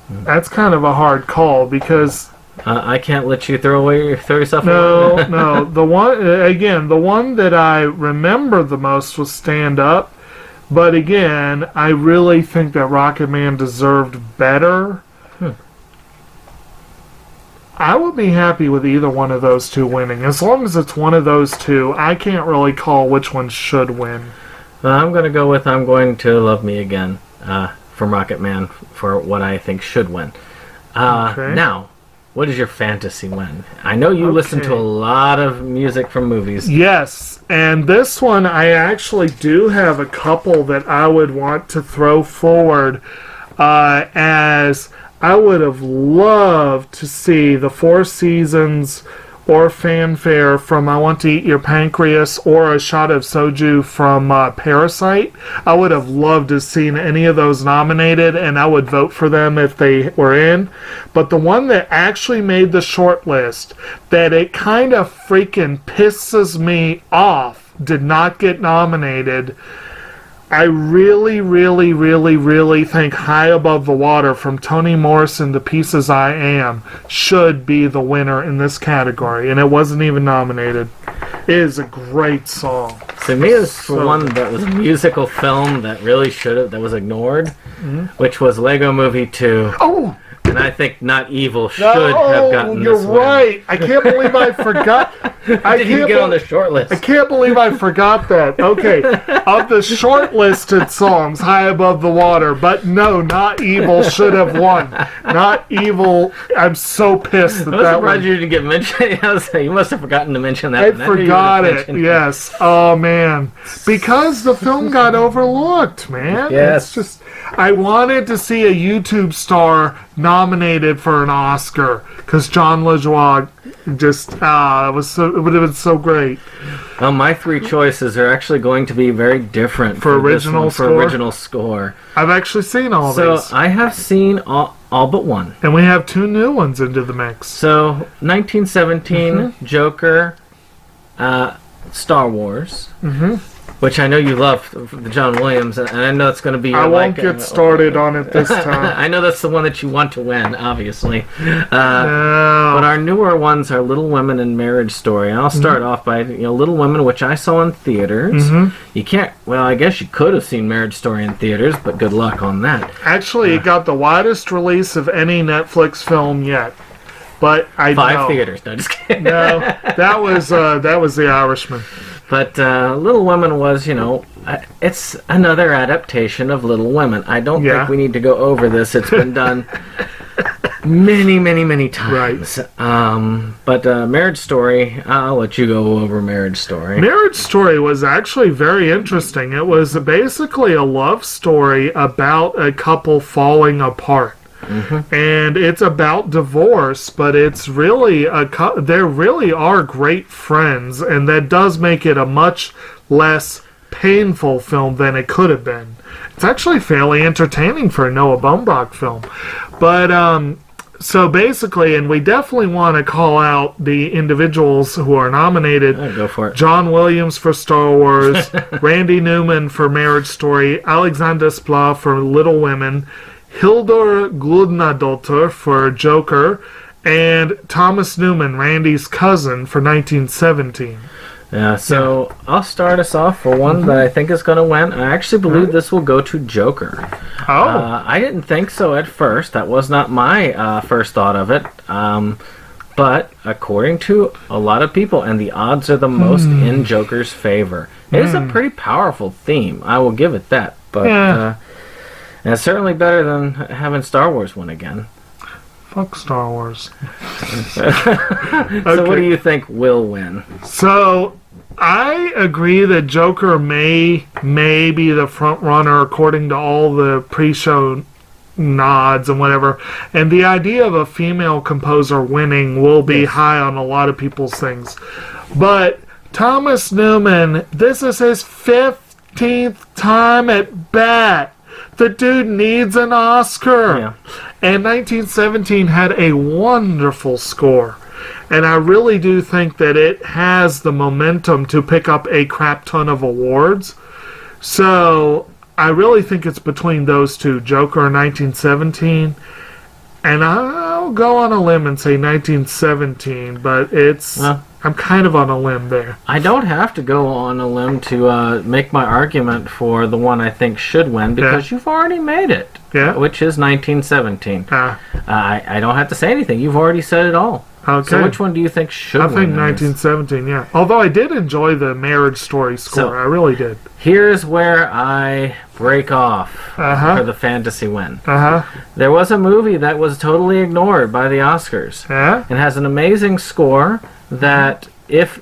That's kind of a hard call because I Can't Let You Throw Yourself no, Away? no. The one that I remember the most was Stand Up. But again, I really think that Rocket Man deserved better. I would be happy with either one of those two winning. As long as it's one of those two, I can't really call which one should win. I'm going to go with I'm Going to Love Me Again from Rocket Man for what I think should win. Okay. Now, what is your fantasy win? I know you listen to a lot of music from movies. Yes, and this one I actually do have a couple that I would want to throw forward as I would have loved to see the Four Seasons or Fanfare from I Want to Eat Your Pancreas or A Shot of Soju from Parasite. I would have loved to have seen any of those nominated, and I would vote for them if they were in. But the one that actually made the short list, that it kind of freaking pisses me off, did not get nominated, I really, really, really, really think High Above the Water from Toni Morrison to Pieces I Am should be the winner in this category, and it wasn't even nominated. It is a great song. To me, it's for So one that was a musical film that really should have, that was ignored, which was Lego Movie 2. Oh! And I think Not Evil should have gotten you're this win. right. I can't believe I forgot. I Didn't even get on the short list. I can't believe I forgot that. Okay, of the shortlisted songs, High Above the Water, but no, Not Evil should have won. Not Evil. I'm so pissed that I was that surprised one. you didn't get mentioned. I was like, you must have forgotten to mention that. I one. knew you would forgot have it. mentioned Yes. Oh man, because the film got overlooked, man. Yes. It's just. I wanted to see a YouTube star nominated for an Oscar because John LaJoie just it would have been so great. Well, my three choices are actually going to be very different For this original one, score? For original score. I've actually seen all So these, I have seen all but one. and we have two new ones into the mix. So 1917, Mm-hmm. Joker, Star Wars, which I know you love, the John Williams, and I know it's going to be. I won't get started on it this time. I know that's the one that you want to win, obviously. But No. our newer ones are Little Women and Marriage Story. And I'll start off by Little Women, which I saw in theaters. You can't. Well, I guess you could have seen Marriage Story in theaters, but good luck on that. Actually, it got the widest release of any Netflix film yet. But I 5 know. theaters. No, just kidding. No, that was The Irishman. But Little Women was, it's another adaptation of Little Women. I don't Yeah. think we need to go over this. It's been done many, many, many times. But Marriage Story, I'll let you go over Marriage Story. Marriage Story was actually very interesting. It was basically a love story about a couple falling apart. And it's about divorce, but it's really they really are great friends, and that does make it a much less painful film than it could have been. It's actually fairly entertaining for a Noah Baumbach film. But so basically, and we definitely want to call out the individuals who are nominated. Go for it. John Williams for Star Wars, Randy Newman for Marriage Story, Alexander Desplat for Little Women, Hildur Guðnadóttir for Joker, and Thomas Newman, Randy's cousin, for 1917. Yeah, so I'll start us off for one that I think is going to win. I actually believe this will go to Joker. Oh. I didn't think so at first. That was not my first thought of it. But according to a lot of people, and the odds are the most in Joker's favor. It is a pretty powerful theme. I will give it that. But and it's certainly better than having Star Wars win again. Fuck Star Wars. So what do you think will win? So, I agree that Joker may be the front runner according to all the pre-show nods and whatever. And the idea of a female composer winning will be high on a lot of people's things. But Thomas Newman, this is his 15th time at bat. The dude needs an Oscar. Yeah. And 1917 had a wonderful score. And I really do think that it has the momentum to pick up a crap ton of awards. So I really think it's between those two, Joker and 1917. And I'll go on a limb and say 1917, but it's... I'm kind of on a limb there. I don't have to go on a limb to make my argument for the one I think should win, because you've already made it. Yeah? Which is 1917. I don't have to say anything. You've already said it all. Okay. So which one do you think should win? I think in this? 1917, yeah. Although I did enjoy the Marriage Story score. So- I really did. Here's where I break off Uh-huh. for the fantasy win. Uh-huh. There was a movie that was totally ignored by the Oscars. Yeah? It has an amazing score that if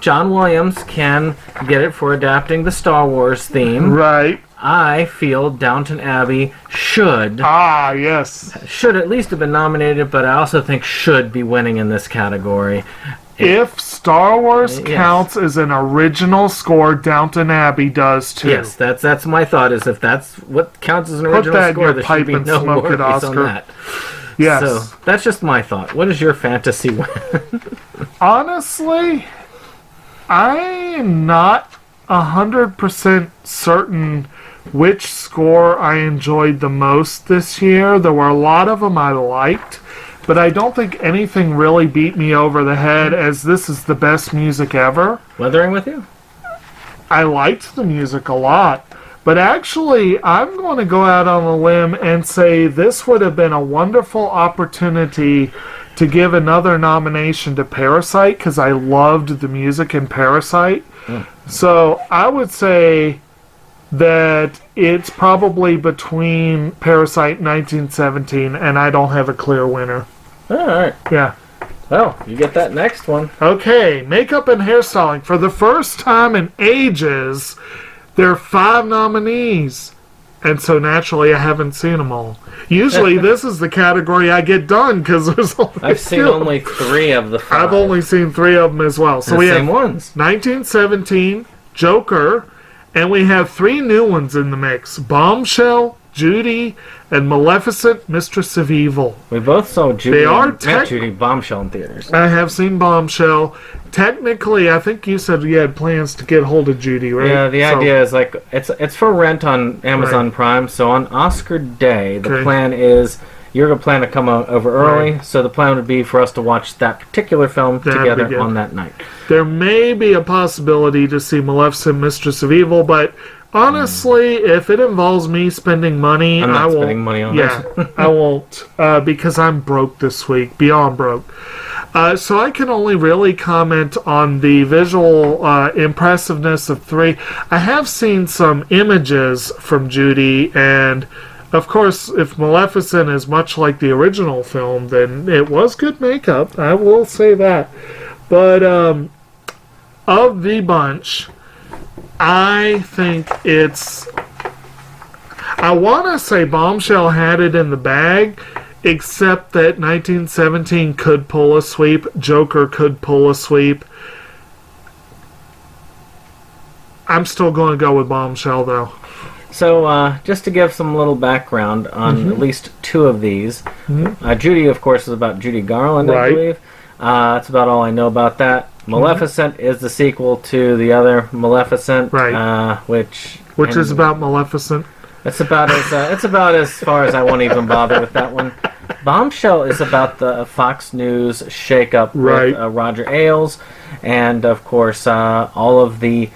John Williams can get it for adapting the Star Wars theme, Right. I feel Downton Abbey should Yes. at least have been nominated, but I also think should be winning in this category. If Star Wars Yes. counts as an original score, Downton Abbey does too. Yes, that's my thought. Is if that's what counts as an Put original that in score, your there pipe should be and no smoke it, worries on Oscar. that. Yes. So that's just my thought. What is your fantasy win? Honestly, I am not 100% certain which score I enjoyed the most this year. There were a lot of them I liked, but I don't think anything really beat me over the head as this is the best music ever. Weathering with You? I liked the music a lot, but actually I'm going to go out on a limb and say this would have been a wonderful opportunity to give another nomination to Parasite because I loved the music in Parasite. So I would say that it's probably between Parasite and 1917, and I don't have a clear winner. Alright. Yeah. Well, you get that next one. Okay, makeup and hairstyling. For the first time in ages, there are 5 nominees. And so naturally, I haven't seen them all. Usually, this is the category I get done because there's only I've seen two. only 3 of the 5. I've only seen 3 of them as well. So the we same have ones. 1917, Joker, and we have 3 new ones in the mix: Bombshell, Judy, and Maleficent, Mistress of Evil. We both saw Judy. They are Not Judy, Bombshell in theaters. I have seen Bombshell. Technically, I think you said you had plans to get hold of Judy, right? Yeah, the idea is like it's for rent on Amazon Right. Prime. So on Oscar Day, the Okay. plan is you're gonna plan to come over early. Right. So the plan would be for us to watch that particular film That'd be together good. on that night. There may be a possibility to see Maleficent, Mistress of Evil, but honestly, if it involves me spending money, I'm not I won't. spending money on Yeah, I won't because I'm broke this week, beyond broke. So I can only really comment on the visual impressiveness of 3. I have seen some images from Judy, and of course, if Maleficent is much like the original film, then it was good makeup. I will say that. But of the bunch, I think it's... I want to say Bombshell had it in the bag, except that 1917 could pull a sweep. Joker could pull a sweep. I'm still going to go with Bombshell, though. So just to give some little background on at least 2 of these, Judy, of course, is about Judy Garland, I Right. believe. That's about all I know about that. Maleficent is the sequel to the other Maleficent, Right. which Which is about Maleficent. it's about as far as I won't even bother with that one. Bombshell is about the Fox News shakeup Right. with Roger Ailes, and of course all of the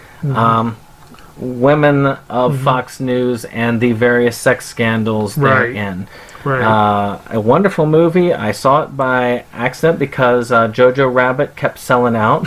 women of Fox News and the various sex scandals Right. therein. Right. A wonderful movie. I saw it by accident because Jojo Rabbit kept selling out,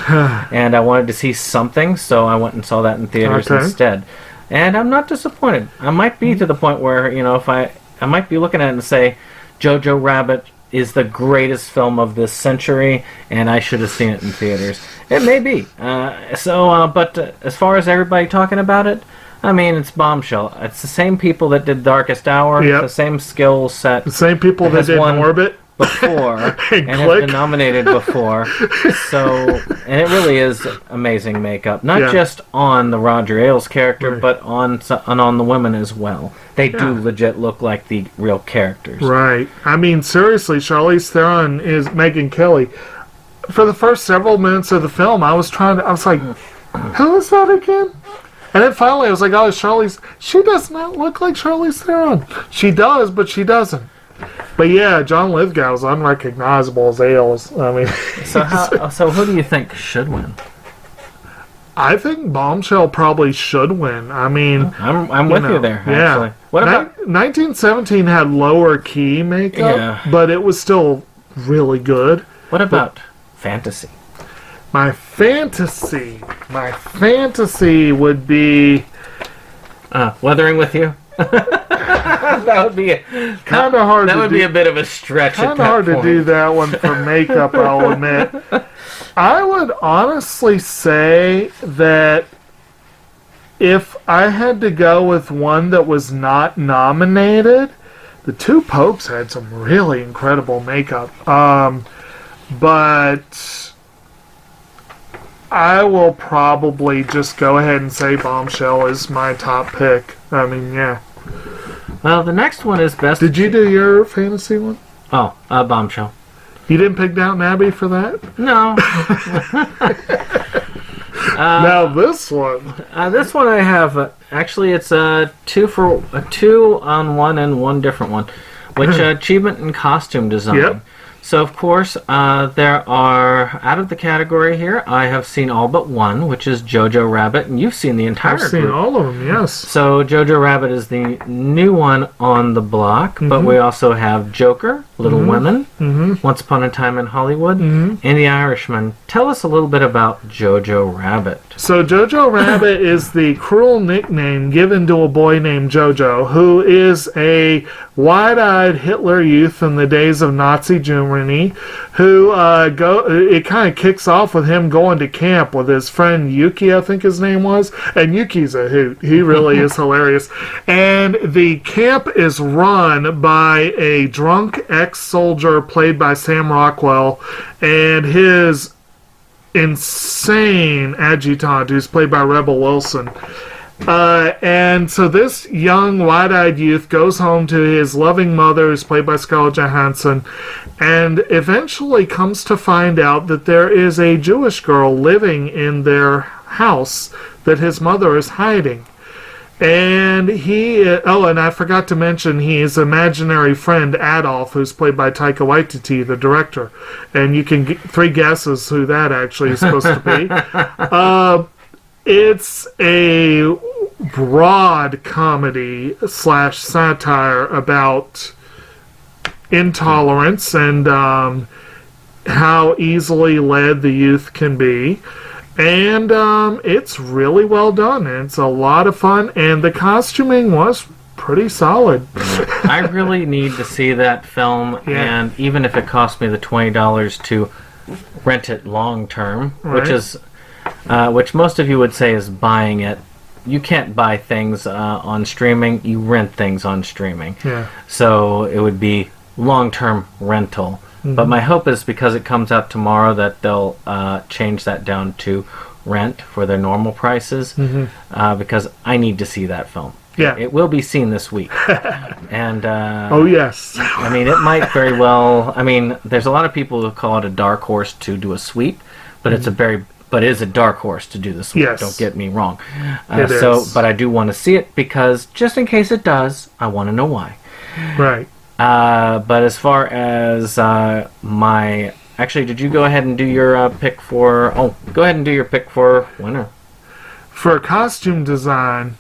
and I wanted to see something, so I went and saw that in theaters Okay. instead. And I'm not disappointed. I might be to the point where, if I might be looking at it and say, Jojo Rabbit is the greatest film of this century, and I should have seen it in theaters. It may be. But as far as everybody talking about it, I mean, it's Bombshell. It's the same people that did Darkest Hour, Yep. the same skill set The same people that has did won Orbit. before and has Click. been nominated before. And it really is amazing makeup, not Yeah. just on the Roger Ailes character, Right. but on the women as well. They Yeah. do legit look like the real characters. Right. I mean, seriously, Charlize Theron is Megyn Kelly. For the first several minutes of the film, I was like, who is that again? And then finally I was like, oh, Charlize. She does not look like Charlize Theron. She does, but she doesn't. But yeah, John Lithgow's unrecognizable as Ailes. I mean, So who do you think should win? I think Bombshell probably should win. I mean, I'm with you there, actually. Yeah. What about 1917 had lower key makeup, Yeah. but it was still really good. fantasy? My fantasy would be Weathering with You? That would be kind of hard. That to would do. be a bit of a stretch. Kind of hard to do that one for makeup, I'll admit. I would honestly say that if I had to go with one that was not nominated, the Two Popes had some really incredible makeup. But I will probably just go ahead and say Bombshell is my top pick. I mean, yeah. Well, the next one is best. Did you do your fantasy one? Oh, Bombshell. You didn't pick Downton Abbey for that? No. Now this one. This one I have. Actually, it's a two on one and one different one, which achievement in costume design. Yep. So of course, there are out of the category here. I have seen all but one, which is Jojo Rabbit, and you've seen the entire I've seen group. all of them, yes. So Jojo Rabbit is the new one on the block, but we also have Joker, Little Women, Once Upon a Time in Hollywood, and The Irishman. Tell us a little bit about Jojo Rabbit. So Jojo Rabbit is the cruel nickname given to a boy named Jojo, who is a wide-eyed Hitler youth in the days of Nazi Germany, who it kind of kicks off with him going to camp with his friend Yuki, I think his name was, and Yuki's a hoot. He really is hilarious. And the camp is run by a drunk ex-soldier played by Sam Rockwell, and his insane adjutant, who's played by Rebel Wilson. And so this young, wide-eyed youth goes home to his loving mother, who's played by Scarlett Johansson, and eventually comes to find out that there is a Jewish girl living in their house that his mother is hiding. And and I forgot to mention his imaginary friend Adolf, who's played by Taika Waititi, the director. And you can get 3 guesses who that actually is supposed to be. It's a broad comedy / satire about intolerance and how easily led the youth can be. And it's really well done. It's a lot of fun, and the costuming was pretty solid. I really need to see that film, and even if it cost me the $20 to rent it long term, which most of you would say is buying it. You can't buy things on streaming. You rent things on streaming. Yeah. So it would be long-term rental. But my hope is because it comes out tomorrow that they'll change that down to rent for their normal prices because I need to see that film. Yeah. It will be seen this week. And oh, yes. I mean, it might very well... I mean, there's a lot of people who call it a dark horse to do a sweep, but it's it is a dark horse to do the sweep. Yes. Don't get me wrong. It is. But I do want to see it because just in case it does, I want to know why. Right. But as far as my... Actually, did you go ahead and do your pick for... Oh, go ahead and do your pick for winner. For costume design,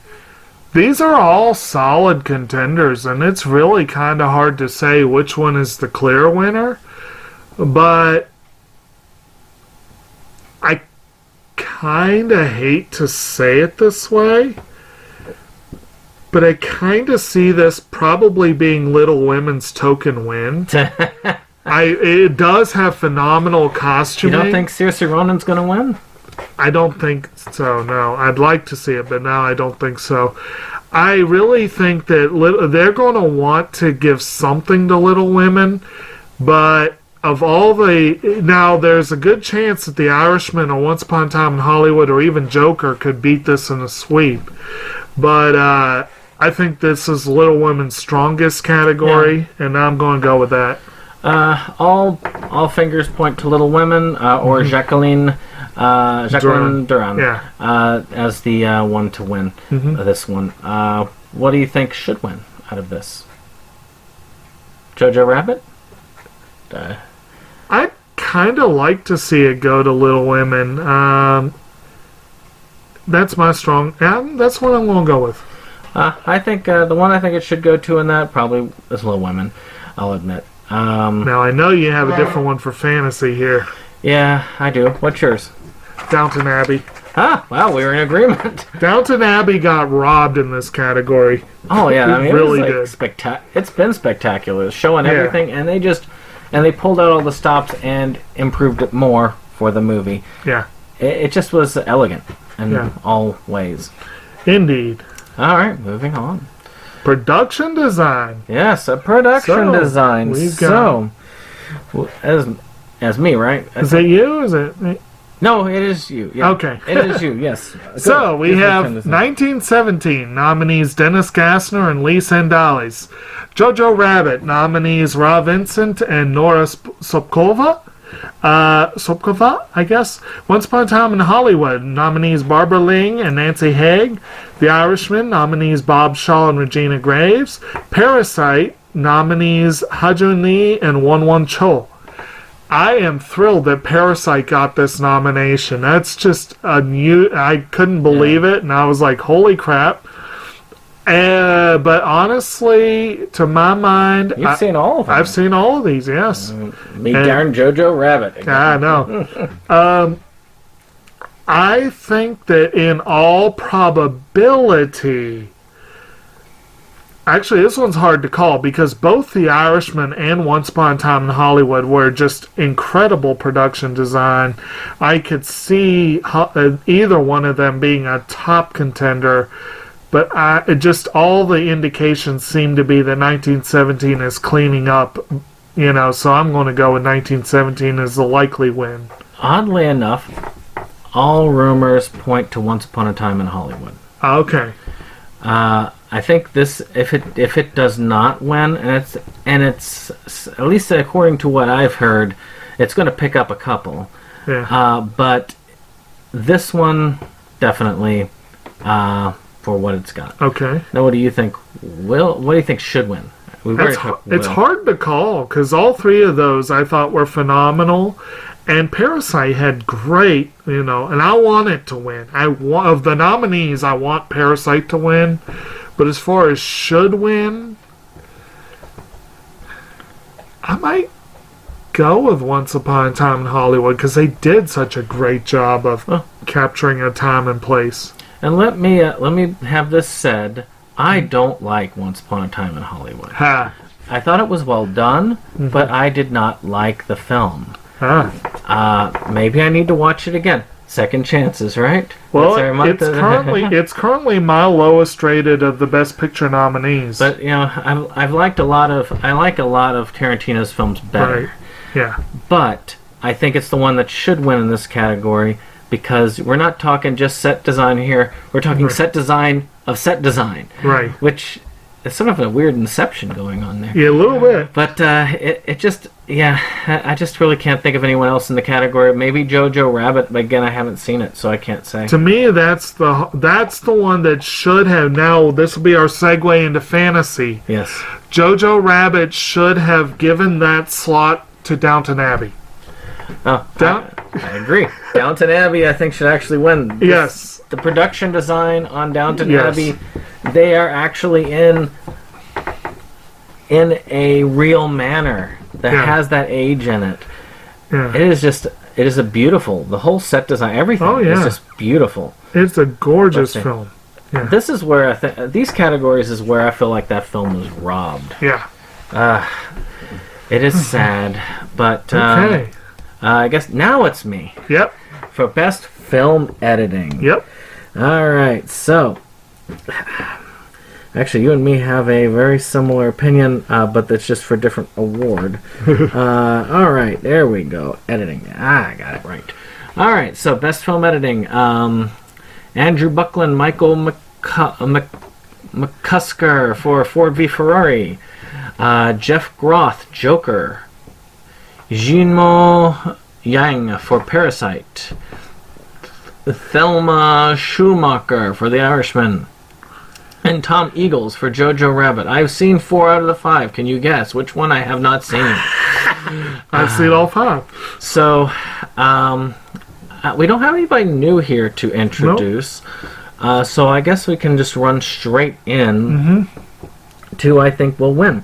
these are all solid contenders, and it's really kind of hard to say which one is the clear winner. But I kind of hate to say it this way, but I kind of see this probably being Little Women's token win. It does have phenomenal costuming. You don't think Saoirse Ronan's going to win? I don't think so, no. I'd like to see it, but no, I don't think so. I really think that they're going to want to give something to Little Women, but of all the... Now, there's a good chance that The Irishman or Once Upon a Time in Hollywood or even Joker could beat this in a sweep. But I think this is Little Women's strongest category, and I'm going to go with that. All fingers point to Little Women or Jacqueline Duran as the one to win this one. What do you think should win out of this? Jojo Rabbit? I'd kind of like to see it go to Little Women. That's my strong... that's what I'm going to go with. I think the one I think it should go to in that probably is Little Women, I'll admit. Now, I know you have a different one for fantasy here. Yeah, I do. What's yours? Downton Abbey. Ah, well, we were in agreement. Downton Abbey got robbed in this category. Oh, yeah. I mean, really it was like it's been spectacular. It's showing everything, and they pulled out all the stops and improved it more for the movie. Yeah. It just was elegant in all ways. Indeed. All right, moving on. Production design. Yes, a production design. As me, right? Is it you? Is it me? No, it is you. Yeah. Okay. It is you, yes. So, we have 1917 nominees Dennis Gassner and Lee Sandales. Jojo Rabbit nominees Ra Vincent and Nora Sopkova. Sopkova, I guess. Once Upon a Time in Hollywood, nominees Barbara Ling and Nancy Haig. The Irishman, nominees Bob Shaw and Regina Graves. Parasite, nominees Ha-Jun Lee and Won-Won Cho. I am thrilled that Parasite got this nomination. That's just a new... I couldn't believe it, and I was like, holy crap. But honestly, to my mind... You've seen all of them. I've seen all of these, yes. Me darn Jojo Rabbit. Again. I know. I think that in all probability... Actually, this one's hard to call because both The Irishman and Once Upon a Time in Hollywood were just incredible production design. I could see either one of them being a top contender, but just all the indications seem to be that 1917 is cleaning up, so I'm going to go with 1917 as the likely win. Oddly enough, all rumors point to Once Upon a Time in Hollywood. Okay. I think this, if it does not win, and it's at least according to what I've heard, it's going to pick up a couple. Yeah. But this one definitely for what it's got. Okay. Now, what do you think? What do you think should win? It's hard to call because all three of those I thought were phenomenal. And Parasite had great, and I want it to win. Of the nominees, I want Parasite to win. But as far as should win, I might go with Once Upon a Time in Hollywood because they did such a great job of capturing a time and place. And let me have this said. I don't like Once Upon a Time in Hollywood. Ha. I thought it was well done, but I did not like the film. Maybe I need to watch it again. Second chances, right? Well, it's currently my lowest rated of the Best Picture nominees. But I like a lot of Tarantino's films better. Right. Yeah. But I think it's the one that should win in this category because we're not talking just set design here. We're talking set design of set design. Right. Which is sort of a weird inception going on there. Yeah, a little bit. But I just really can't think of anyone else in the category. Maybe Jojo Rabbit, but again, I haven't seen it, so I can't say. To me, that's the one that should have. Now, this will be our segue into fantasy. Yes. Jojo Rabbit should have given that slot to Downton Abbey. Oh, I agree. Downton Abbey, I think, should actually win. Yes. The production design on Downton Abbey, they are actually in a real manner that has that age in it. Yeah. It is a beautiful, the whole set design, everything is just beautiful. It's a gorgeous film. Yeah. This is where these categories is where I feel like that film was robbed. Yeah. It is sad, but okay. I guess now it's me. Yep. For Best Film Editing. Yep. All right, so actually, you and me have a very similar opinion, but that's just for a different award. All right, there we go. Editing. I got it right. All right, so Best Film Editing. Andrew Buckland, Michael McCusker for Ford v Ferrari. Jeff Groth, Joker. Jinmo Yang for Parasite. Thelma Schumacher for The Irishman. And Tom Eagles for Jojo Rabbit. I've seen 4 out of the 5. Can you guess which one I have not seen? I've seen all 5. So, we don't have anybody new here to introduce. Nope. So I guess we can just run straight in to I think will win.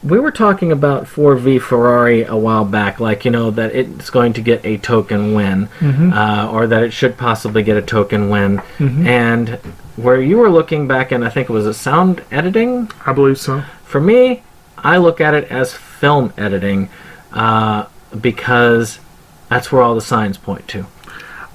We were talking about 4v Ferrari a while back, that it's going to get a token win, or that it should possibly get a token win. And where you were looking back, and I think it was a sound editing? I believe so. For me, I look at it as film editing, because that's where all the signs point to.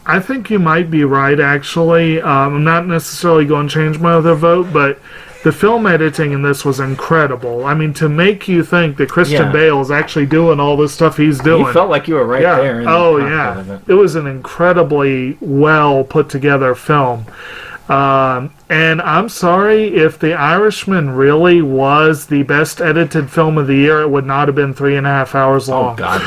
I think you might be right, actually. I'm not necessarily going to change my other vote, but the film editing in this was incredible. I mean, to make you think that Christian Bale is actually doing all this stuff he's doing. You felt like you were right there. It was an incredibly well put together film. And I'm sorry, if The Irishman really was the best edited film of the year, it would not have been 3.5 hours long. Oh, God.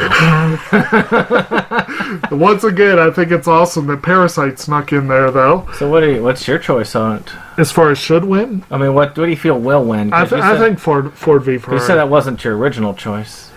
Once again, I think it's awesome that Parasite snuck in there, though. So what's your choice on it? As far as should win, I mean, what do you feel will win? I think Ford v Ferrari. You said that wasn't your original choice.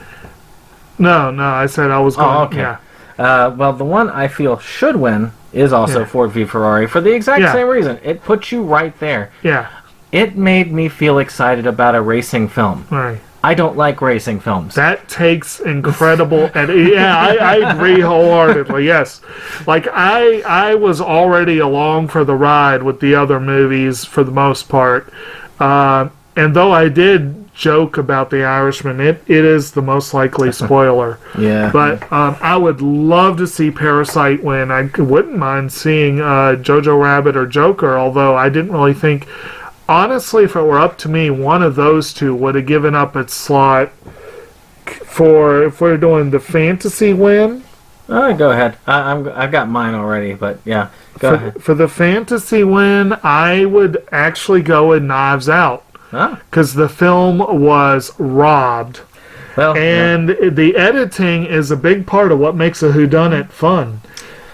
No, I said I was going. Oh, okay. Yeah. Well, the one I feel should win is also Ford v Ferrari for the exact same reason. It puts you right there. Yeah. It made me feel excited about a racing film. Right. I don't like racing films. That takes incredible... I agree wholeheartedly, yes. Like, I was already along for the ride with the other movies for the most part. And though I did joke about The Irishman, it is the most likely spoiler. Yeah. But I would love to see Parasite win. I wouldn't mind seeing Jojo Rabbit or Joker, although I didn't really think... Honestly, if it were up to me, one of those two would have given up its slot for, if we're doing the fantasy win. All right, go ahead. I've got mine already, but yeah, go ahead. For the fantasy win, I would actually go with Knives Out. Because the film was robbed. Well, and the editing is a big part of what makes a whodunit fun.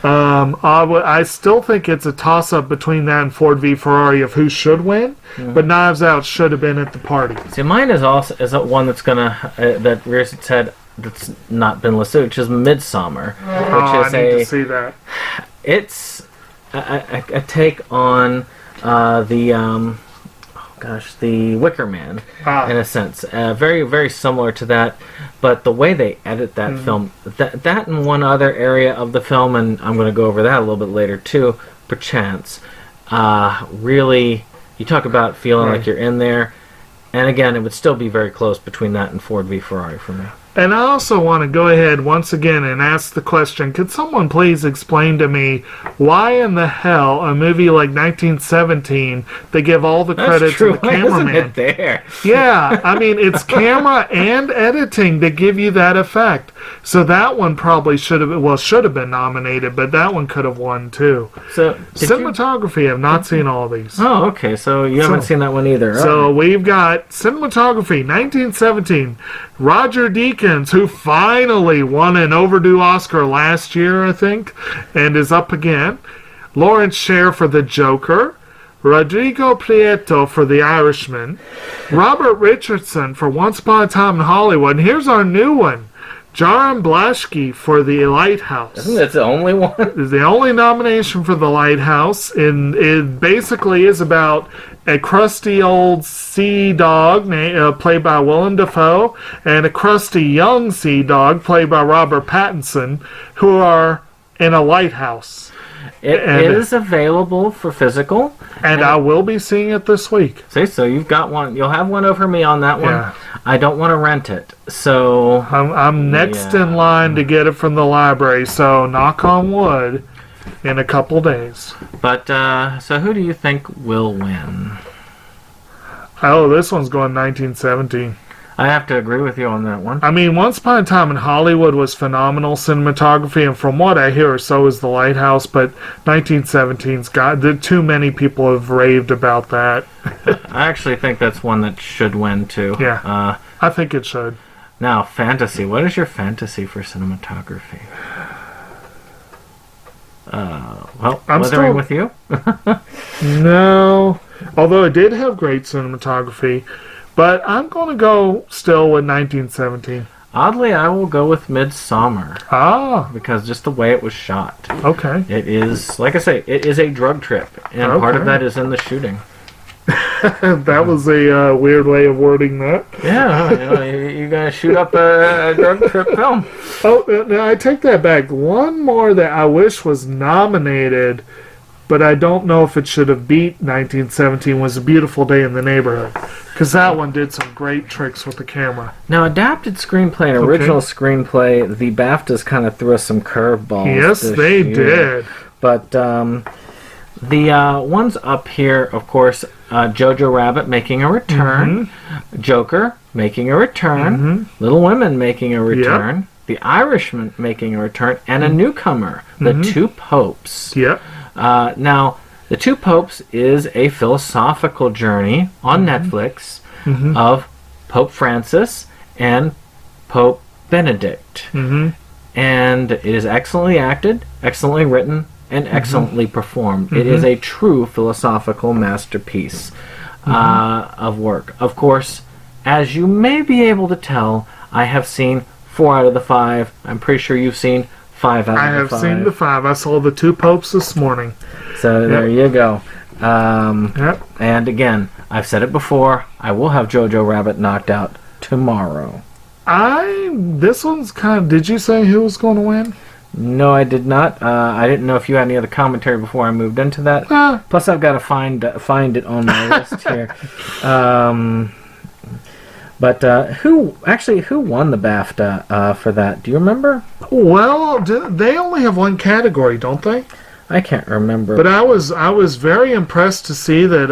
I still think it's a toss-up between that and Ford v Ferrari of who should win, but Knives Out should have been at the party. See, mine is also one that's gonna that rears its head that's not been listed, which is Midsommar, which is I need to see that. It's a take on the Wicker Man in a sense, very very similar to that. But the way they edit that film, that and one other area of the film, and I'm going to go over that a little bit later too, perchance, really, you talk about feeling like you're in there. And again, it would still be very close between that and Ford v Ferrari for me. And I also want to go ahead once again and ask the question, could someone please explain to me why in the hell a movie like 1917, they give all the credit to the cameraman? Isn't it there? Yeah, I mean, it's camera and editing to give you that effect. So that one probably should have been nominated, but that one could have won too. So cinematography, I've not seen all these. Oh, okay, so you haven't seen that one either. So we've got cinematography, 1917, Roger Deakins, who finally won an overdue Oscar last year, I think, and is up again. Lawrence Sher for The Joker. Rodrigo Prieto for The Irishman. Robert Richardson for Once Upon a Time in Hollywood. And here's our new one. Jaron Blaschke for The Lighthouse. Isn't that the only one? Is the only nomination for The Lighthouse. And it basically is about a crusty old sea dog played by Willem Dafoe and a crusty young sea dog played by Robert Pattinson who are in a lighthouse. It is available for physical. And I will be seeing it this week. See, so you've got one. You'll have one over me on that one. Yeah. I don't want to rent it. So I'm next in line to get it from the library. So knock on wood in a couple days. But, so who do you think will win? Oh, this one's going 1917. I have to agree with you on that one. I mean, Once Upon a Time in Hollywood was phenomenal cinematography, and from what I hear, so is The Lighthouse, but 1917's got... Too many people have raved about that. I actually think that's one that should win, too. Yeah, I think it should. Now, fantasy. What is your fantasy for cinematography? Well, I'm withering with you? No. Although it did have great cinematography. But I'm going to go still with 1917. Oddly, I will go with Midsommar. Ah. Because just the way it was shot. Okay. It is, like I say, it is a drug trip. And part of that is in the shooting. That was a weird way of wording that. Yeah, you're going to shoot up a drug trip film. Oh, no, I take that back. One more that I wish was nominated, but I don't know if it should have beat 1917, was A Beautiful Day in the Neighborhood. Because that one did some great tricks with the camera. Now, adapted screenplay and original screenplay, the BAFTAs kind of threw us some curveballs. Yes, they did. But the ones up here, of course, Jojo Rabbit making a return, Joker making a return, Little Women making a return, The Irishman making a return, and a newcomer, The Two Popes. Yep. Now, The Two Popes is a philosophical journey on Netflix of Pope Francis and Pope Benedict. And it is excellently acted, excellently written, and excellently performed. It is a true philosophical masterpiece of work. Of course, as you may be able to tell, I have seen 4 out of the 5. I'm pretty sure you've seen 5 out of the 5. I have seen the 5. I saw the Two Popes this morning. So there you go. Yep. And again, I've said it before, I will have Jojo Rabbit knocked out tomorrow. This one's kind of... Did you say who was going to win? No, I did not. I didn't know if you had any other commentary before I moved into that. Plus, I've got to find it on my list here. But who won the BAFTA for that? Do you remember? Well, they only have one category, don't they? I can't remember. But I was very impressed to see that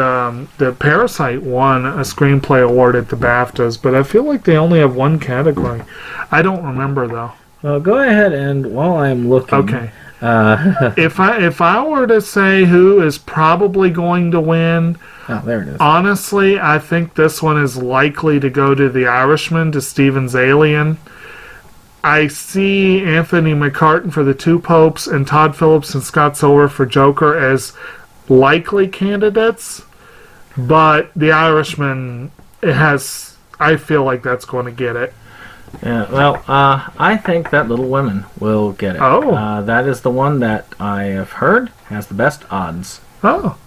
that Parasite won a screenplay award at the BAFTAs. But I feel like they only have one category. I don't remember though. Well, go ahead and while I'm looking. Okay. If I were to say who is probably going to win, oh, there it is. Honestly, I think this one is likely to go to The Irishman, to Stephen's Alien. I see Anthony McCartan for The Two Popes and Todd Phillips and Scott Silver for Joker as likely candidates, but The Irishman, I feel like that's going to get it. Yeah, well, I think that Little Women will get it. Oh. That is the one that I have heard has the best odds. Oh.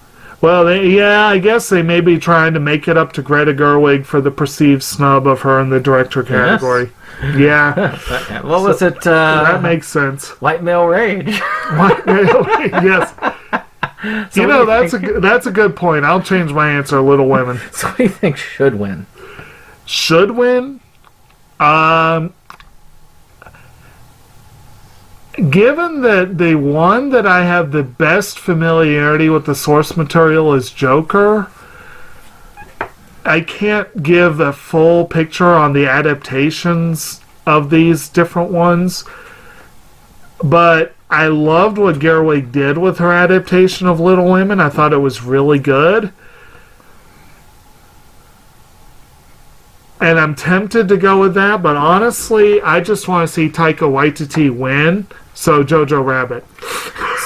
Well, I guess they may be trying to make it up to Greta Gerwig for the perceived snub of her in the director category. Yes. Yeah. What was it? That makes sense. White Male Rage. White Male Rage, yes. So that's a good point. I'll change my answer, Little Women. So what do you think should win? Should win? Given that the one that I have the best familiarity with the source material is Joker, I can't give the full picture on the adaptations of these different ones, but I loved what Gerwig did with her adaptation of Little Women. I thought it was really good. And I'm tempted to go with that, but honestly, I just want to see Taika Waititi win. So, Jojo Rabbit.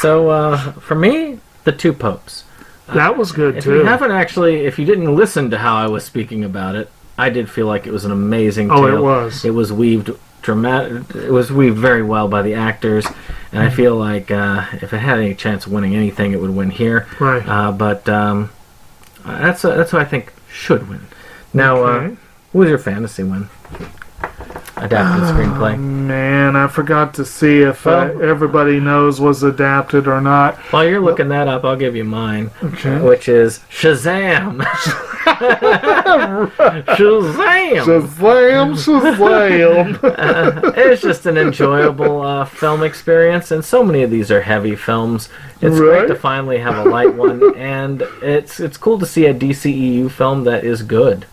So, for me, The Two Popes. That was good, if too. If you didn't listen to how I was speaking about it, I did feel like it was an amazing tale. Oh, it was. It was weaved It was weaved very well by the actors, and I feel like if it had any chance of winning anything, it would win here. Right. But that's who I think should win. Now, Okay. who was your fantasy win? Adapted screenplay. Man, I forgot to see if everybody knows was adapted or not. While you're looking that up, I'll give you mine, Okay. which is Shazam. Shazam! Shazam! It's just an enjoyable film experience, and so many of these are heavy films. It's Right. great to finally have a light one, and it's cool to see a DCEU film that is good.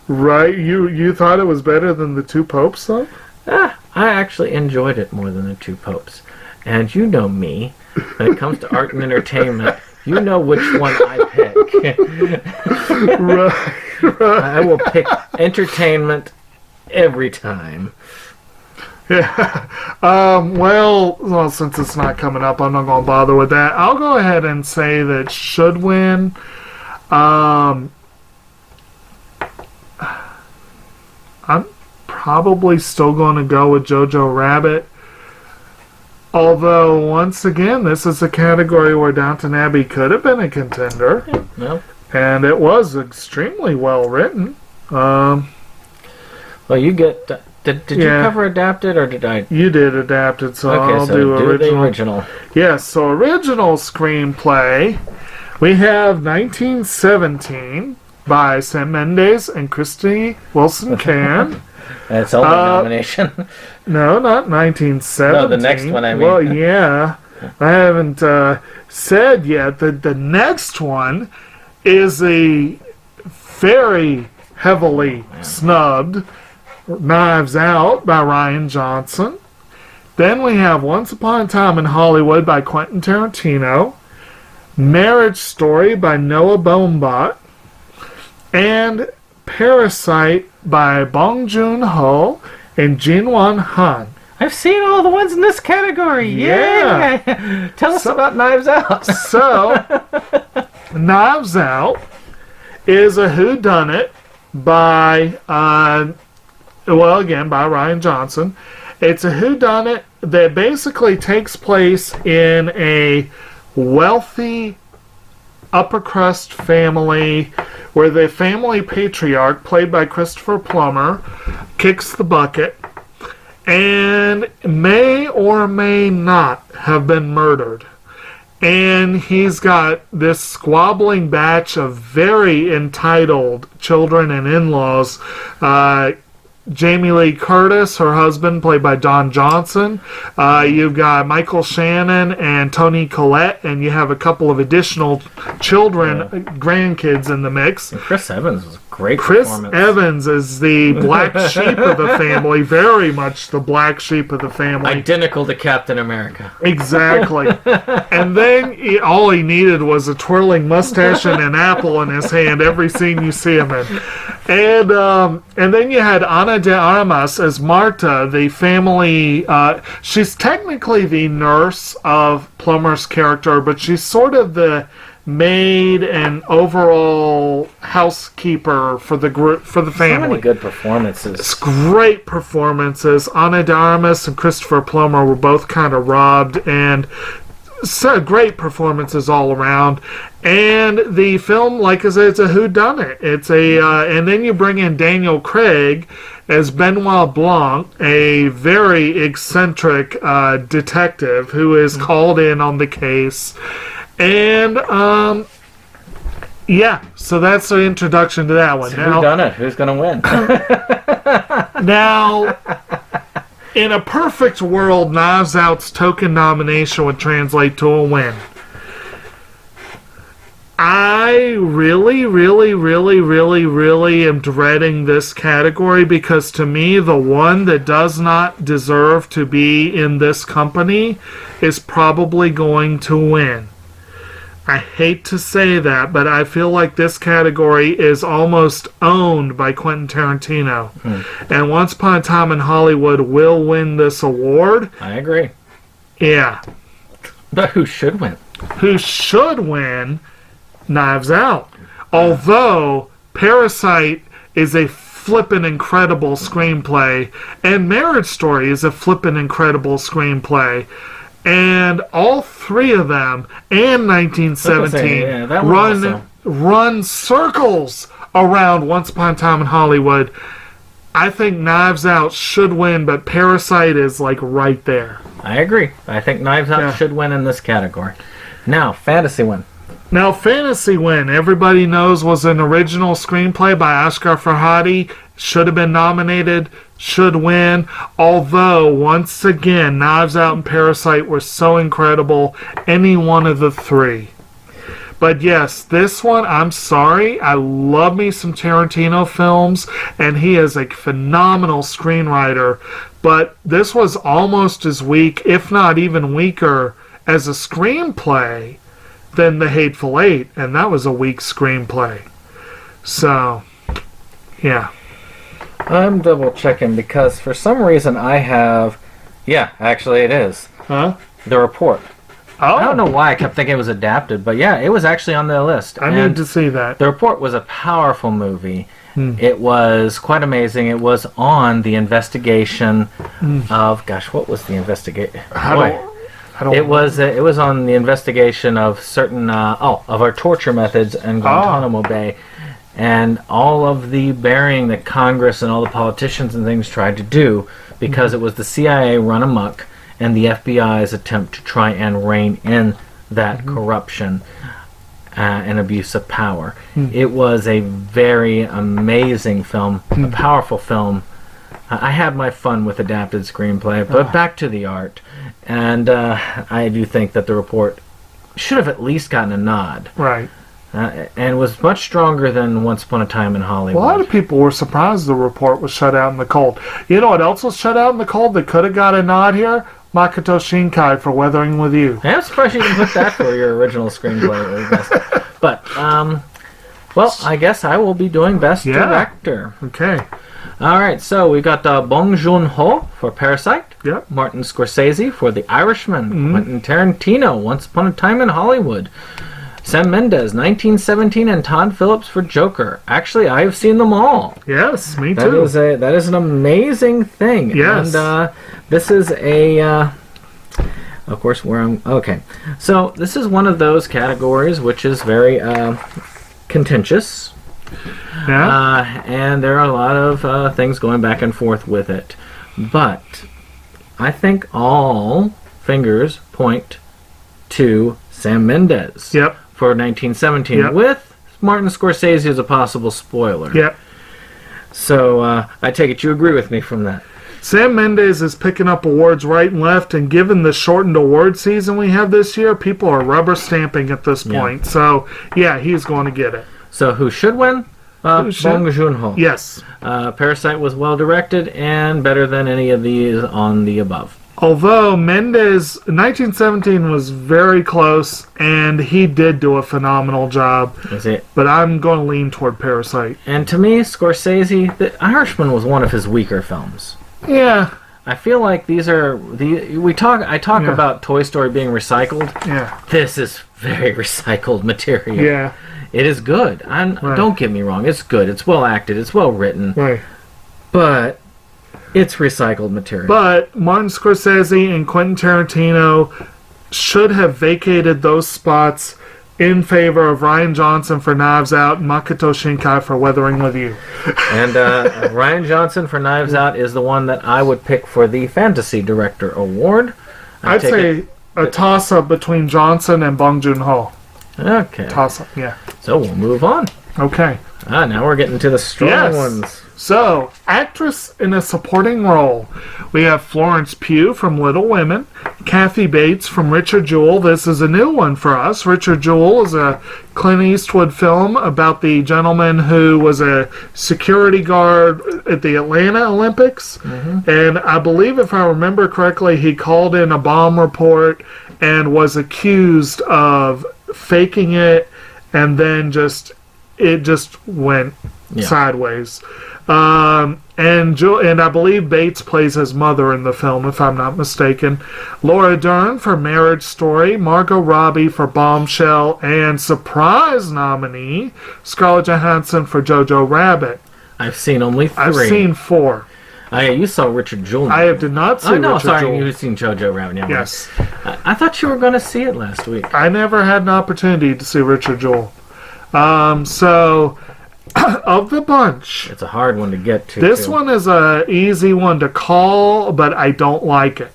Right, you thought it was better than The Two Popes, though? I actually enjoyed it more than The Two Popes. And you know me, when it comes to art and entertainment, you know which one I pick. Right. I will pick entertainment every time. Yeah. Well, since it's not coming up, I'm not going to bother with that. I'll go ahead and say that should win. I'm probably still going to go with Jojo Rabbit. Although, once again, this is a category where Downton Abbey could have been a contender. No. And it was extremely well written. Well, you get... Did you cover adapted, or did I... You did adapted, so Okay, I'll so do original. the original. Yes, so original screenplay. We have 1917 by Sam Mendes and Christy Wilson Cairn. It's only nomination. No, not 1917. No, the next one, I mean. Well, yeah. I haven't said yet that the next one is a very heavily snubbed Knives Out by Rian Johnson. Then we have Once Upon a Time in Hollywood by Quentin Tarantino. Marriage Story by Noah Baumbach, and Parasite by Bong Joon-ho and Jin-Won Han. I've seen all the ones in this category. Yeah. Yay! Tell us about Knives Out. So, Knives Out is a whodunit by, by Ryan Johnson. It's a whodunit that basically takes place in a wealthy upper crust family where the family patriarch, played by Christopher Plummer, kicks the bucket and may or may not have been murdered. And he's got this squabbling batch of very entitled children and in-laws. Jamie Lee Curtis, her husband, played by Don Johnson. You've got Michael Shannon and Toni Collette, and you have a couple of additional children, grandkids in the mix. And Chris Evans was a great Chris performance. Evans is the black sheep of the family, very much the black sheep of the family. Identical to Captain America. Exactly. And then all he needed was a twirling mustache and an apple in his hand every scene you see him in. And then you had Ana de Armas as Marta, the family. She's technically the nurse of Plummer's character, but she's sort of the maid and overall housekeeper for the group, for the family. So many good performances. It's great performances. Ana de Armas and Christopher Plummer were both kind of robbed, and so great performances all around. And the film, like I said, it's a whodunit. It's and then you bring in Daniel Craig as Benoit Blanc, a very eccentric detective who is called in on the case. And so that's the introduction to that one. Who done it? Who's gonna win? Now, in a perfect world, Knives Out's token nomination would translate to a win. I really am dreading this category because to me, the one that does not deserve to be in this company is probably going to win. I hate to say that, but I feel like this category is almost owned by Quentin Tarantino. And Once Upon a Time in Hollywood will win this award. I agree. Yeah. But who should win? Who should win? Knives Out. Although Parasite is a flippin' incredible screenplay, and Marriage Story is a flippin' incredible screenplay. And all three of them, and 1917, run circles around Once Upon a Time in Hollywood. I think Knives Out should win, but Parasite is like right there. I agree. I think Knives Out should win in this category. Now, fantasy win. Now, fantasy win, everybody knows, was an original screenplay by Asghar Farhadi. Should have been nominated, should win. Although, once again, Knives Out and Parasite were so incredible, any one of the three. But yes, this one, I'm sorry, I love me some Tarantino films, and he is a phenomenal screenwriter. But this was almost as weak, if not even weaker, as a screenplay than The Hateful Eight, and that was a weak screenplay. So, yeah. I'm double checking because for some reason I have... Yeah, actually it is. Huh? The Report. Oh. I don't know why I kept thinking it was adapted, but yeah, it was actually on the list. I need to see that. The Report was a powerful movie. It was quite amazing. It was on the investigation of... Gosh, what was the investigation? It was on the investigation of certain of our torture methods in Guantanamo Bay, and all of the burying that Congress and all the politicians and things tried to do, because it was the CIA run amok and the FBI's attempt to try and rein in that corruption and abuse of power. It was a very amazing film, a powerful film. I had my fun with adapted screenplay, but back to the art. And I do think that The Report should have at least gotten a nod. Right. And was much stronger than Once Upon a Time in Hollywood. A lot of people were surprised The Report was shut out in the cold. You know what else was shut out in the cold that could have got a nod here? Makoto Shinkai for Weathering with You. I'm surprised you didn't put that for your original screenplay. But, well, I guess I will be doing Best Director. Okay. All right, so we got Bong Joon-ho for Parasite. Yep. Martin Scorsese for The Irishman. Quentin Tarantino, Once Upon a Time in Hollywood. Sam Mendes, 1917, and Todd Phillips for Joker. Actually, I've seen them all. Yes, me too. That is an amazing thing. Yes. And this is a... of course, where I'm... Okay. So, this is one of those categories which is very contentious. Yeah. And there are a lot of things going back and forth with it. But I think all fingers point to Sam Mendes Yep. for 1917, Yep. with Martin Scorsese as a possible spoiler. Yep. So I take it you agree with me from that. Sam Mendes is picking up awards right and left, and given the shortened award season we have this year, people are rubber stamping at this point. So, yeah, he's going to get it. So who should win? Bong Joon-ho. Yes. Parasite was well directed and better than any of these on the above. Although Mendes, 1917 was very close, and he did do a phenomenal job. Is it? But I'm going to lean toward Parasite. And to me, Scorsese, The Irishman was one of his weaker films. Yeah. I feel like these are I talk about Toy Story being recycled. Yeah. This is very recycled material. Yeah. It is good. Don't get me wrong. It's good. It's well acted. It's well written. Right. But it's recycled material. But Martin Scorsese and Quentin Tarantino should have vacated those spots in favor of Rian Johnson for Knives Out and Makoto Shinkai for Weathering with You. And Rian Johnson for Knives Out is the one that I would pick for the Fantasy Director Award. I'd say a toss-up between Johnson and Bong Joon-ho. Okay. Toss-up, yeah. So we'll move on. Okay. Now we're getting to the strong ones. So, actress in a supporting role. We have Florence Pugh from Little Women, Kathy Bates from Richard Jewell. This is a new one for us. Richard Jewell is a Clint Eastwood film about the gentleman who was a security guard at the Atlanta Olympics. And I believe, if I remember correctly, he called in a bomb report and was accused of faking it, and then it just went sideways. And I believe Bates plays his mother in the film, if I'm not mistaken. Laura Dern for Marriage Story, Margot Robbie for Bombshell, and surprise nominee Scarlett Johansson for Jojo Rabbit. I've seen only 3. I've seen 4. You saw Richard Jewell. I did not see Richard Jewell. You've seen Jojo Rabbit. Yeah, yes. I thought you were going to see it last week. I never had an opportunity to see Richard Jewell. So, of the bunch, it's a hard one to get to. This one is a easy one to call, but I don't like it.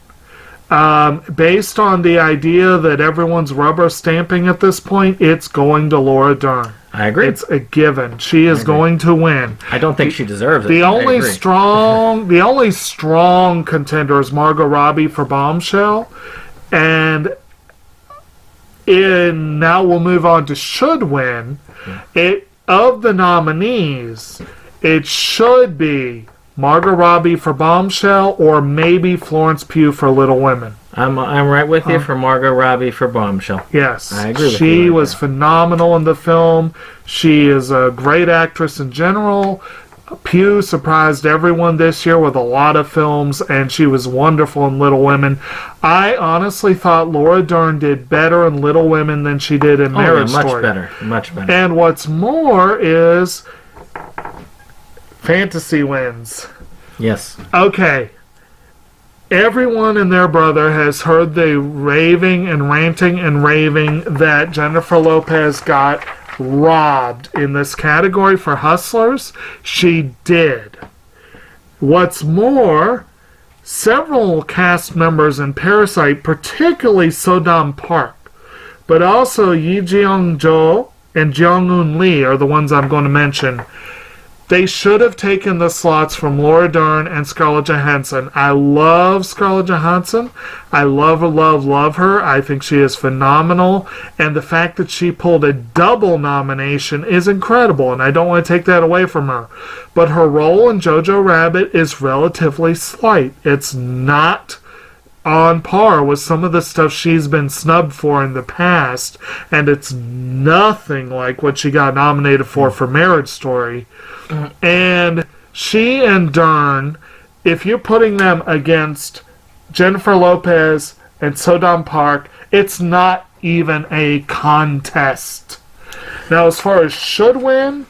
Based on the idea that everyone's rubber stamping at this point, it's going to Laura Dern. I agree. It's a given. She is going to win. I don't think she deserves it. The only strong contender is Margot Robbie for Bombshell, and now we'll move on to should win. Of the nominees, it should be Margot Robbie for Bombshell or maybe Florence Pugh for Little Women. I'm right with you for Margot Robbie for Bombshell. Yes. I agree with you. She was phenomenal in the film. She is a great actress in general. Pugh surprised everyone this year with a lot of films, and she was wonderful in Little Women. I honestly thought Laura Dern did better in Little Women than she did in Marriage Story. Much better. And what's more is Fantasy wins. Yes. Okay. Everyone and their brother has heard the raving and ranting and raving that Jennifer Lopez got robbed in this category for Hustlers. She did. What's more, several cast members in Parasite, particularly Sodam Park, but also Yi Jeong-jo and Jeong-eun Lee are the ones I'm going to mention. They should have taken the slots from Laura Dern and Scarlett Johansson. I love Scarlett Johansson. I love her. I think she is phenomenal. And the fact that she pulled a double nomination is incredible, and I don't want to take that away from her. But her role in Jojo Rabbit is relatively slight. It's not on par with some of the stuff she's been snubbed for in the past, and it's nothing like what she got nominated for Marriage Story. And she and Dern, if you're putting them against Jennifer Lopez and Sodam Park, it's not even a contest. Now, as far as should win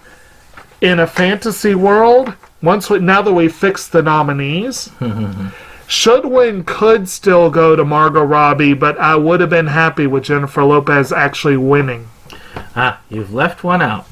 in a fantasy world, now that we fixed the nominees, should win could still go to Margot Robbie, but I would have been happy with Jennifer Lopez actually winning. You've left one out.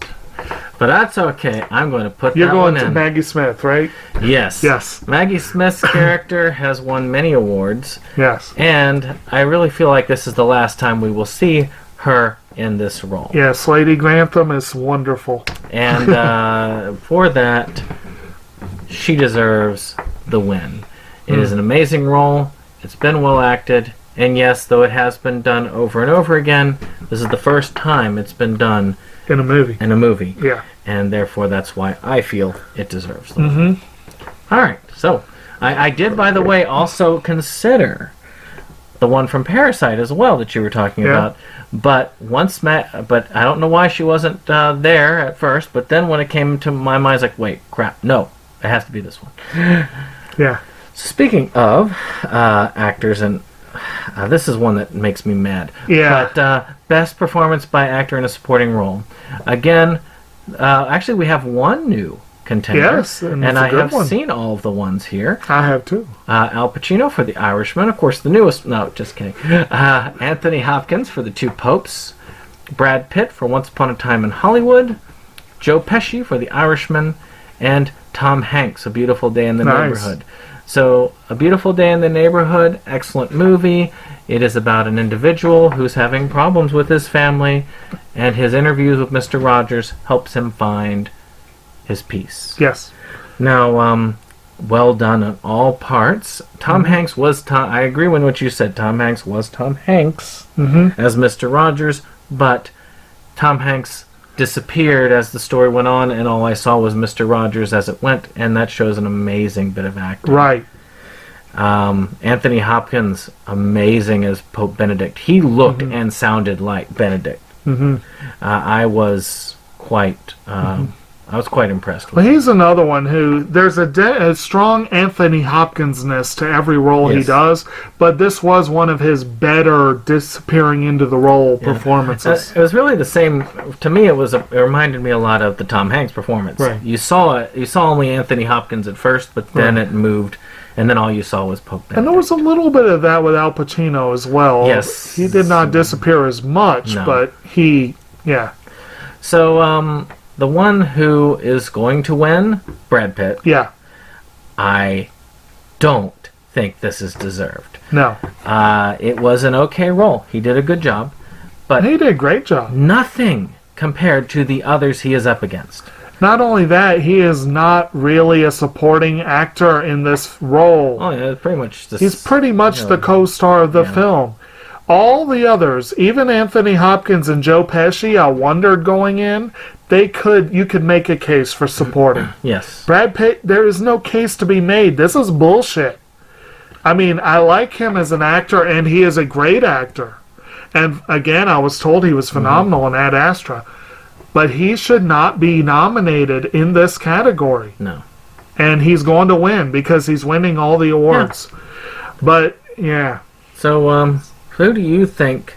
But that's okay. I'm going to put You're that going one to in. Maggie Smith, right? Yes. Yes. Maggie Smith's character has won many awards. Yes. And I really feel like this is the last time we will see her in this role. Yes, Lady Grantham is wonderful. And for that, she deserves the win. It is an amazing role. It's been well acted. And yes, though it has been done over and over again, this is the first time it's been done In a movie. Yeah. And therefore, that's why I feel it deserves the win. All right. So, I did, by the way, also consider the one from Parasite as well that you were talking about. But but I don't know why she wasn't there at first. But then when it came to my mind, I was like, wait, crap, no, it has to be this one. Yeah. So speaking of actors, and this is one that makes me mad. Yeah. But best performance by actor in a supporting role. Again, actually, we have one new contender. Yes, and it's a I good have one. seen all of the ones here. I have too. Al Pacino for The Irishman, of course, the newest. No, just kidding. Anthony Hopkins for The Two Popes. Brad Pitt for Once Upon a Time in Hollywood. Joe Pesci for The Irishman. And Tom Hanks, A Beautiful Day in the Neighborhood. So, A Beautiful Day in the Neighborhood, excellent movie. It is about an individual who's having problems with his family, and his interviews with Mr. Rogers helps him find his peace. Yes. Now, well done on all parts. Tom Hanks was I agree with what you said. Tom Hanks was Tom Hanks as Mr. Rogers, but Tom Hanks disappeared as the story went on, and all I saw was Mr. Rogers as it went, and that shows an amazing bit of acting. Right. Anthony Hopkins, amazing as Pope Benedict. He looked and sounded like Benedict. I was quite impressed with Well, him. he's another one who there's a strong Anthony Hopkins-ness to every role he does, but this was one of his better disappearing into the role performances. It was really the same to me. It reminded me a lot of the Tom Hanks performance. Right. You saw only Anthony Hopkins at first, but then it moved, and then all you saw was Pope Benedict. And there was a little bit of that with Al Pacino as well. Yes. He did not disappear as much, but So, the one who is going to win, Brad Pitt. Yeah. I don't think this is deserved. No. It was an okay role. He did a good job, but He did a great job. nothing compared to the others he is up against. Not only that, he is not really a supporting actor in this role. Oh, yeah, pretty much. He's pretty much the co-star of the film. All the others, even Anthony Hopkins and Joe Pesci, I wondered going in, you could make a case for supporting. Yes. Brad Pitt, there is no case to be made. This is bullshit. I mean, I like him as an actor, and he is a great actor. And again, I was told he was phenomenal in Ad Astra. But he should not be nominated in this category. No. And he's going to win because he's winning all the awards. Yeah. But, yeah. So, who do you think...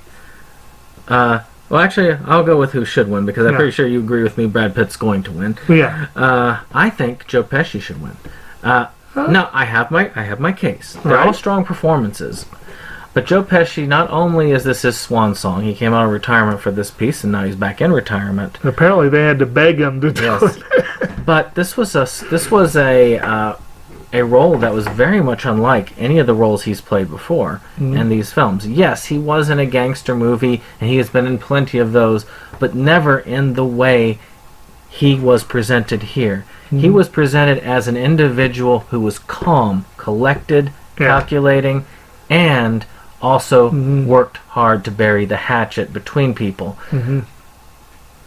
well, actually, I'll go with who should win because I'm pretty sure you agree with me Brad Pitt's going to win. Yeah. I think Joe Pesci should win. No, I have my case. They're all strong performances. But Joe Pesci, not only is this his swan song, he came out of retirement for this piece, and now he's back in retirement. Apparently, they had to beg him to do it. But this was a role that was very much unlike any of the roles he's played before in these films. Yes, he was in a gangster movie, and he has been in plenty of those, but never in the way he was presented here. He was presented as an individual who was calm, collected, calculating, and also worked hard to bury the hatchet between people.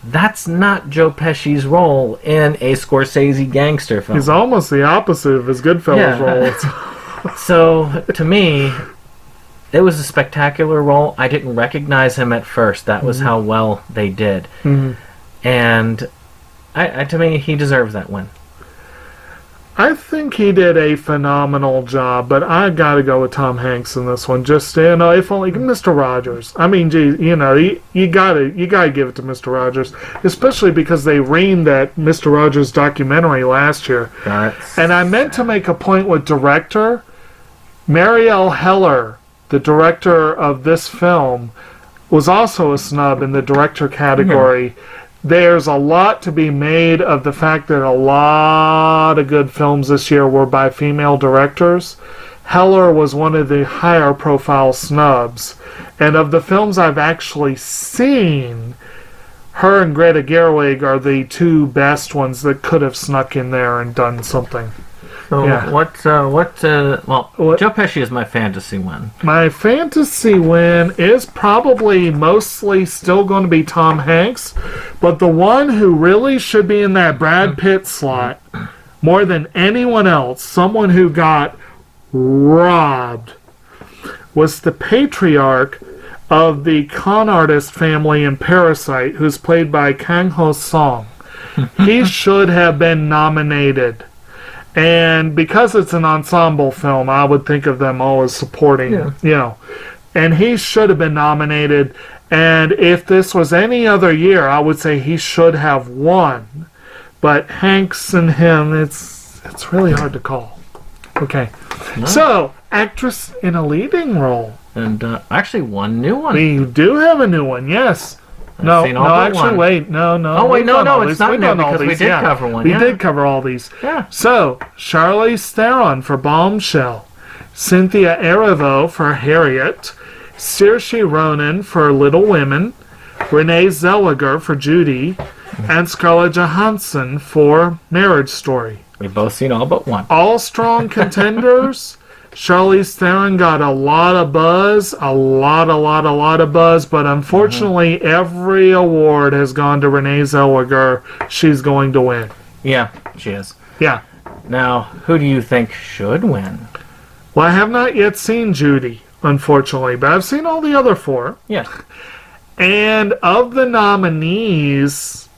That's not Joe Pesci's role in a Scorsese gangster film. He's almost the opposite of his Goodfellas role. So, to me, it was a spectacular role. I didn't recognize him at first. That was how well they did. And to me, he deserves that win. I think he did a phenomenal job, but I gotta go with Tom Hanks in this one. Just if only Mr. Rogers. I mean, geez, you gotta give it to Mr. Rogers, especially because they rained that Mr. Rogers documentary last year. And I meant to make a point with director Marielle Heller, the director of this film, was also a snub in the director category. There's a lot to be made of the fact that a lot of good films this year were by female directors. Heller was one of the higher profile snubs. And of the films I've actually seen, her and Greta Gerwig are the two best ones that could have snuck in there and done something. So Joe Pesci is my fantasy win. My fantasy win is probably mostly still going to be Tom Hanks, but the one who really should be in that Brad Pitt slot more than anyone else, someone who got robbed, was the patriarch of the con artist family in Parasite, who's played by Kang Ho Song. He should have been nominated. And because it's an ensemble film, I would think of them all as supporting, And he should have been nominated. And if this was any other year, I would say he should have won. But Hanks and him, it's really hard to call. Okay. No. So, actress in a leading role. And actually one new one. We do have a new one, yes. No, wait. No. Oh, wait, no, it's not new because we did cover one. We did cover all these. Yeah. So, Charlize Theron for Bombshell, Cynthia Erivo for Harriet, Saoirse Ronan for Little Women, Renee Zellweger for Judy, and Scarlett Johansson for Marriage Story. We've both seen all but one. All strong contenders. Charlize Theron got a lot of buzz, a lot of buzz, but unfortunately every award has gone to Renee Zellweger. She's going to win. Yeah, she is. Yeah. Now, who do you think should win? Well, I have not yet seen Judy, unfortunately, but I've seen all the other four. Yeah. And of the nominees,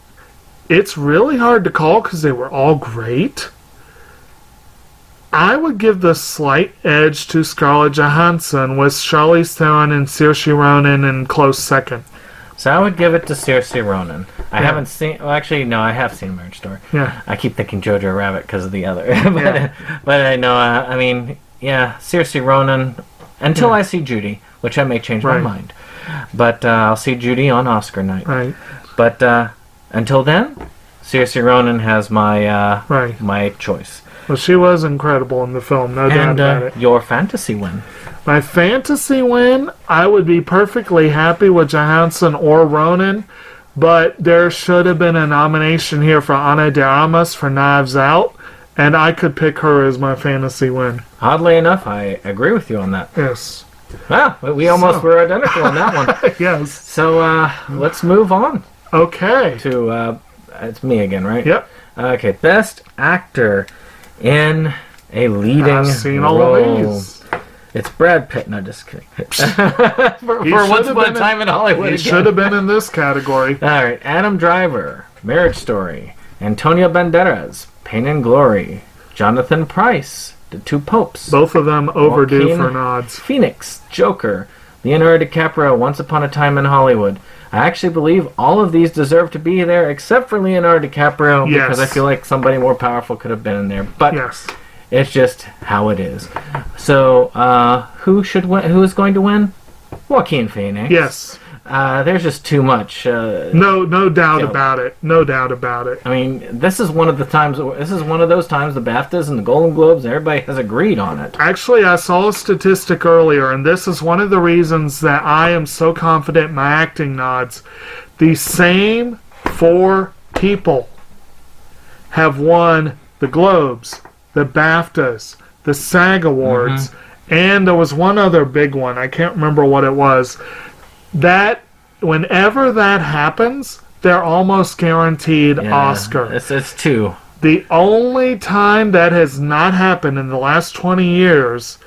it's really hard to call because they were all great. I would give the slight edge to Scarlett Johansson with Charlize Theron and Saoirse Ronan in close second. So I would give it to Saoirse Ronan. I haven't seen... Well, actually, no, I have seen Marriage Story. Yeah. I keep thinking Jojo Rabbit because of the other. but I know, Saoirse Ronan, until I see Judy, which I may change my mind. But I'll see Judy on Oscar night. Right. But until then, Saoirse Ronan has my my choice. Well, she was incredible in the film, no doubt about it. Your fantasy win. My fantasy win, I would be perfectly happy with Johansson or Ronan, but there should have been a nomination here for Ana de Armas for Knives Out, and I could pick her as my fantasy win. Oddly enough, I agree with you on that. Yes. Wow, we almost were identical on that one. Yes. So let's move on. Okay. To, it's me again, right? Yep. Okay, Best Actor in a Leading Role. I've seen all of these. It's Brad Pitt. No, just kidding. for Once Upon a Time in Hollywood. He should have been in this category. All right, Adam Driver, Marriage Story. Antonio Banderas, Pain and Glory. Jonathan Pryce, The Two Popes. Both of them overdue Joaquin for nods. Phoenix, Joker. Leonardo DiCaprio, Once Upon a Time in Hollywood. I actually believe all of these deserve to be there except for Leonardo DiCaprio because I feel like somebody more powerful could have been in there. But it's just how it is. So, who should win? Who is going to win? Joaquin Phoenix. Yes. There's just too much. No doubt about it. No doubt about it. I mean, this is one of the times. This is one of those times the BAFTAs and the Golden Globes. Everybody has agreed on it. Actually, I saw a statistic earlier, and this is one of the reasons that I am so confident in my acting nods. The same 4 people have won the Globes, the BAFTAs, the SAG Awards, and there was one other big one. I can't remember what it was. That whenever that happens, they're almost guaranteed Oscar. It's 2. The only time that has not happened in the last 20 years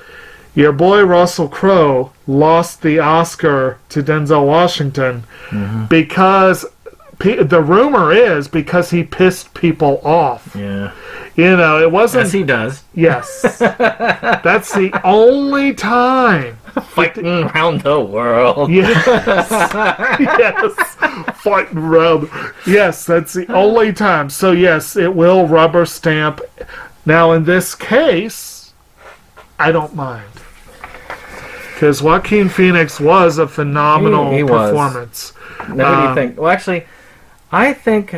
your boy Russell Crowe lost the Oscar to Denzel Washington because the rumor is because he pissed people off. Yeah. You know, it wasn't. Yes, he does. Yes. That's the only time. Fighting around the world. Yes. Yes. Fighting around. Yes, that's the only time. So, yes, it will rubber stamp. Now, in this case, I don't mind. Because Joaquin Phoenix was a phenomenal He was. performance. Now, what do you think? Well, actually, I think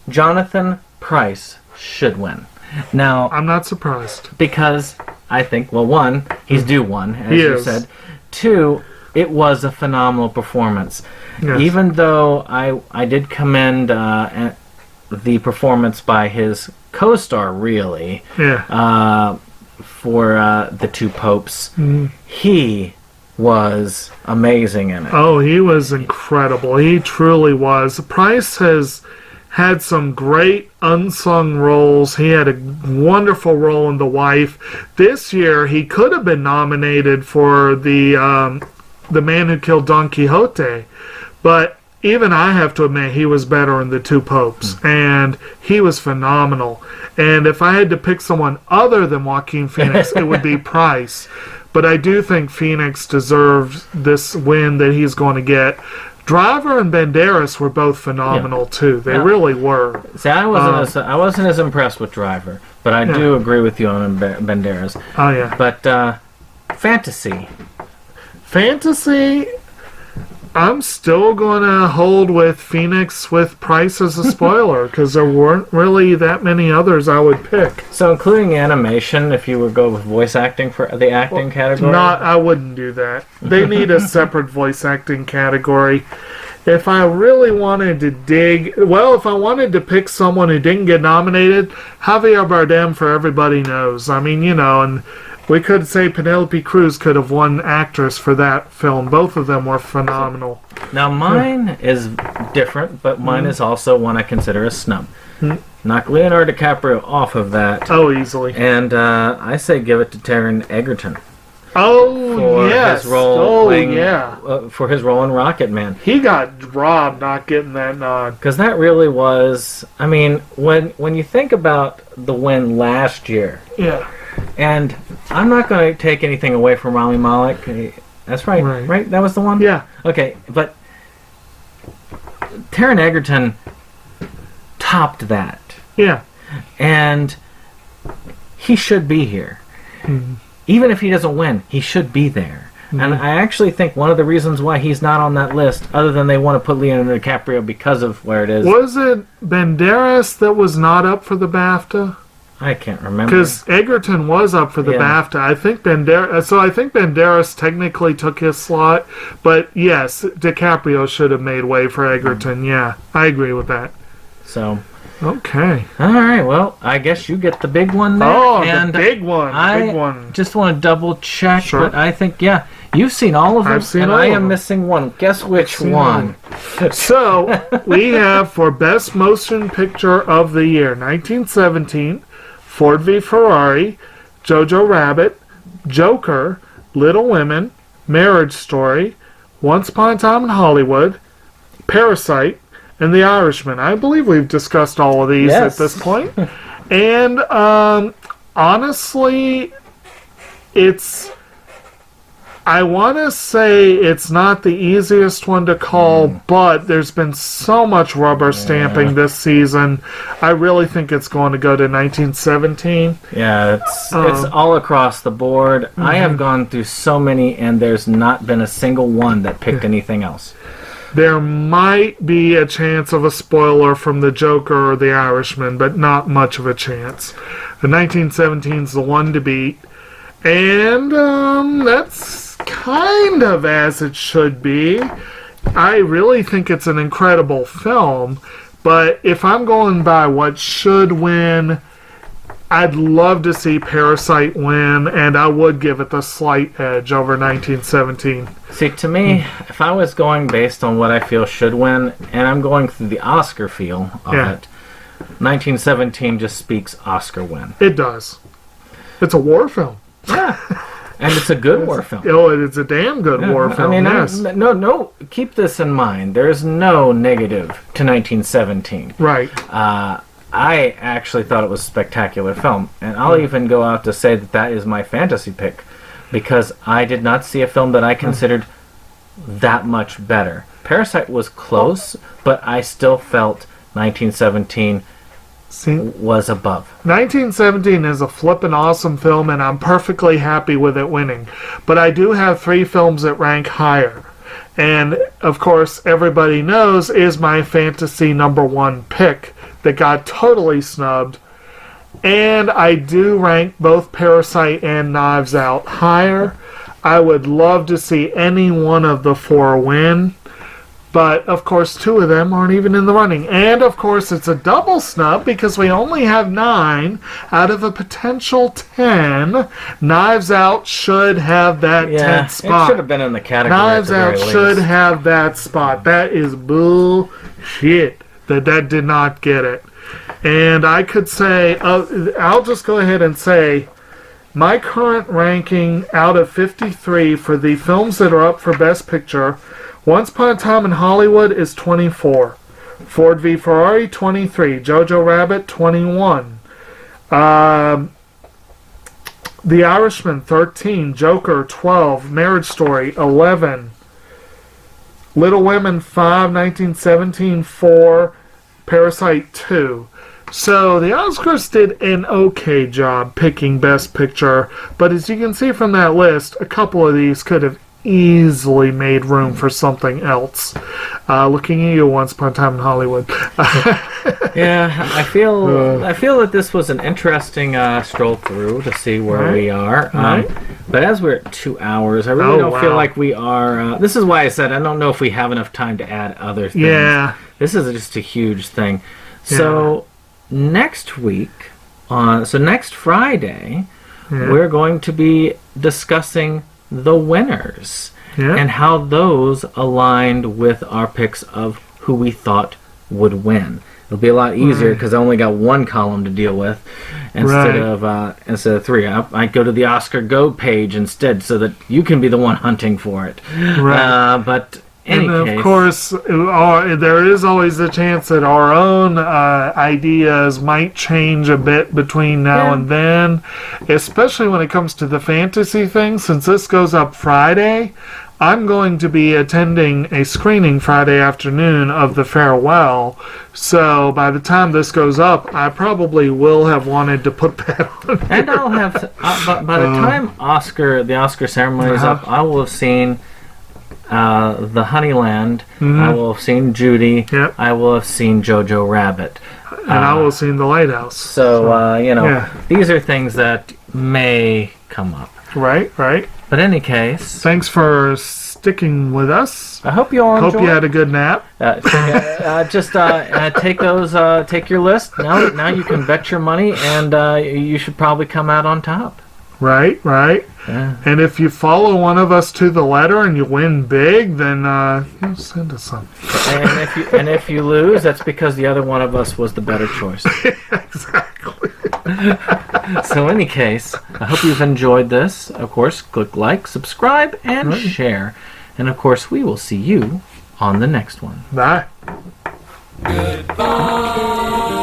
Jonathan Pryce should win. Now, I'm not surprised. because I think, well, one, he's due one, as He you is. said. Two, it was a phenomenal performance. Yes. Even though I did commend the performance by his co-star, really, Yeah. for the two popes, he was amazing in it. Oh, he was incredible. He truly was. Price has had some great unsung roles. He had a wonderful role in The Wife. This year, he could have been nominated for the Man Who Killed Don Quixote, but even I have to admit he was better in The Two Popes, and he was phenomenal. And if I had to pick someone other than Joaquin Phoenix, it would be Price. But I do think Phoenix deserves this win that he's going to get. Driver and Banderas were both phenomenal too. They really were. See, I wasn't as impressed with Driver, but I do agree with you on Banderas. Oh yeah. But fantasy. Fantasy, I'm still going to hold with Phoenix with Price as a spoiler because there weren't really that many others I would pick. So including animation, if you would go with voice acting for the acting category? I wouldn't do that. They need a separate voice acting category. If I really wanted to if I wanted to pick someone who didn't get nominated, Javier Bardem for Everybody Knows. I mean, you know, and we could say Penelope Cruz could have won actress for that film. Both of them were phenomenal. Now mine is different, but mine is also one I consider a snub. Knock Leonardo DiCaprio off of that. Oh, easily. And I say give it to Taron Egerton. Oh, For yes. his role Oh, playing, yeah. for his role in Rocket Man. He got robbed not getting that nod. Because that really was, I mean, when you think about the win last year, Yeah. and I'm not going to take anything away from Rami Malek. That's right, right? That was the one? Yeah. Okay, but Taron Egerton topped that. Yeah. And he should be here. Even if he doesn't win, he should be there. And I actually think one of the reasons why he's not on that list, other than they want to put Leonardo DiCaprio because of where it is. Was it Banderas that was not up for the BAFTA? I can't remember. Because Egerton was up for the BAFTA. I think Banderas technically took his slot, but yes, DiCaprio should have made way for Egerton. Yeah, I agree with that. So, okay. All right. Well, I guess you get the big one there. Oh, and the big one. I just want to double check, but I think you've seen all of them. I've seen and all I of am them. missing one. Guess which one? So, we have for Best Motion Picture of the Year, 1917, Ford v. Ferrari, Jojo Rabbit, Joker, Little Women, Marriage Story, Once Upon a Time in Hollywood, Parasite, and The Irishman. I believe we've discussed all of these at this point. And honestly, I want to say it's not the easiest one to call, but there's been so much rubber stamping this season. I really think it's going to go to 1917. Yeah, it's all across the board. I have gone through so many, and there's not been a single one that picked anything else. There might be a chance of a spoiler from The Joker or The Irishman, but not much of a chance. The 1917 is the one to beat. And that's kind of as it should be. I really think it's an incredible film, but if I'm going by what should win, I'd love to see Parasite win, and I would give it the slight edge over 1917. See, to me, if I was going based on what I feel should win, and I'm going through the Oscar feel of it, 1917 just speaks Oscar win. It does. It's a war film. Yeah. And it's a good war film. Oh, it's a damn good war film, yes. No, keep this in mind. There's no negative to 1917. Right. I actually thought it was a spectacular film, and I'll even go out to say that is my fantasy pick, because I did not see a film that I considered that much better. Parasite was close, but I still felt 1917 was above. 1917 is a flippin' awesome film, and I'm perfectly happy with it winning. But I do have 3 films that rank higher. And, of course, everybody knows is my fantasy number 1 pick that got totally snubbed. And I do rank both Parasite and Knives Out higher. I would love to see any one of the 4 win. But, of course, 2 of them aren't even in the running. And, of course, it's a double snub because we only have 9 out of a potential 10. Knives Out should have that 10th spot. It should have been in the category. Knives Out should have that spot. That is bullshit that did not get it. And I could say, I'll just go ahead and say, my current ranking out of 53 for the films that are up for Best Picture, Once Upon a Time in Hollywood is 24. Ford v. Ferrari, 23. Jojo Rabbit, 21. The Irishman, 13. Joker, 12. Marriage Story, 11. Little Women, 5. 1917, 4. Parasite, 2. So the Oscars did an okay job picking Best Picture, but as you can see from that list, a couple of these could have easily made room for something else. Looking at you, Once Upon a Time in Hollywood. Yeah, I feel that this was an interesting stroll through to see where we are. But as we're at 2 hours, I really don't feel like we are. This is why I said I don't know if we have enough time to add other things. Yeah. This is just a huge thing. So next week, next Friday, we're going to be discussing the winners and how those aligned with our picks of who we thought would win. It'll be a lot easier because I only got 1 column to deal with instead of 3. I go to the Oscar Go page instead so that you can be the one hunting for it. But and of course, there is always the chance that our own ideas might change a bit between now and then, especially when it comes to the fantasy thing. Since this goes up Friday, I'm going to be attending a screening Friday afternoon of The Farewell. So by the time this goes up, I probably will have wanted to put that on. And I'll have, by the time the Oscar ceremony is up, I will have seen The Honeyland. I will have seen Judy. I will have seen Jojo Rabbit. And I will have seen The Lighthouse. So, these are things that may come up. Right. But in any case, thanks for sticking with us. I hope you all enjoyed. Hope you had a good nap. Take your list. Now you can bet your money, and you should probably come out on top. Right. Yeah. And if you follow one of us to the letter and you win big, then send us some. And if you lose, that's because the other one of us was the better choice. Exactly. So in any case, I hope you've enjoyed this. Of course, click like, subscribe, and share. And of course, we will see you on the next one. Bye. Goodbye.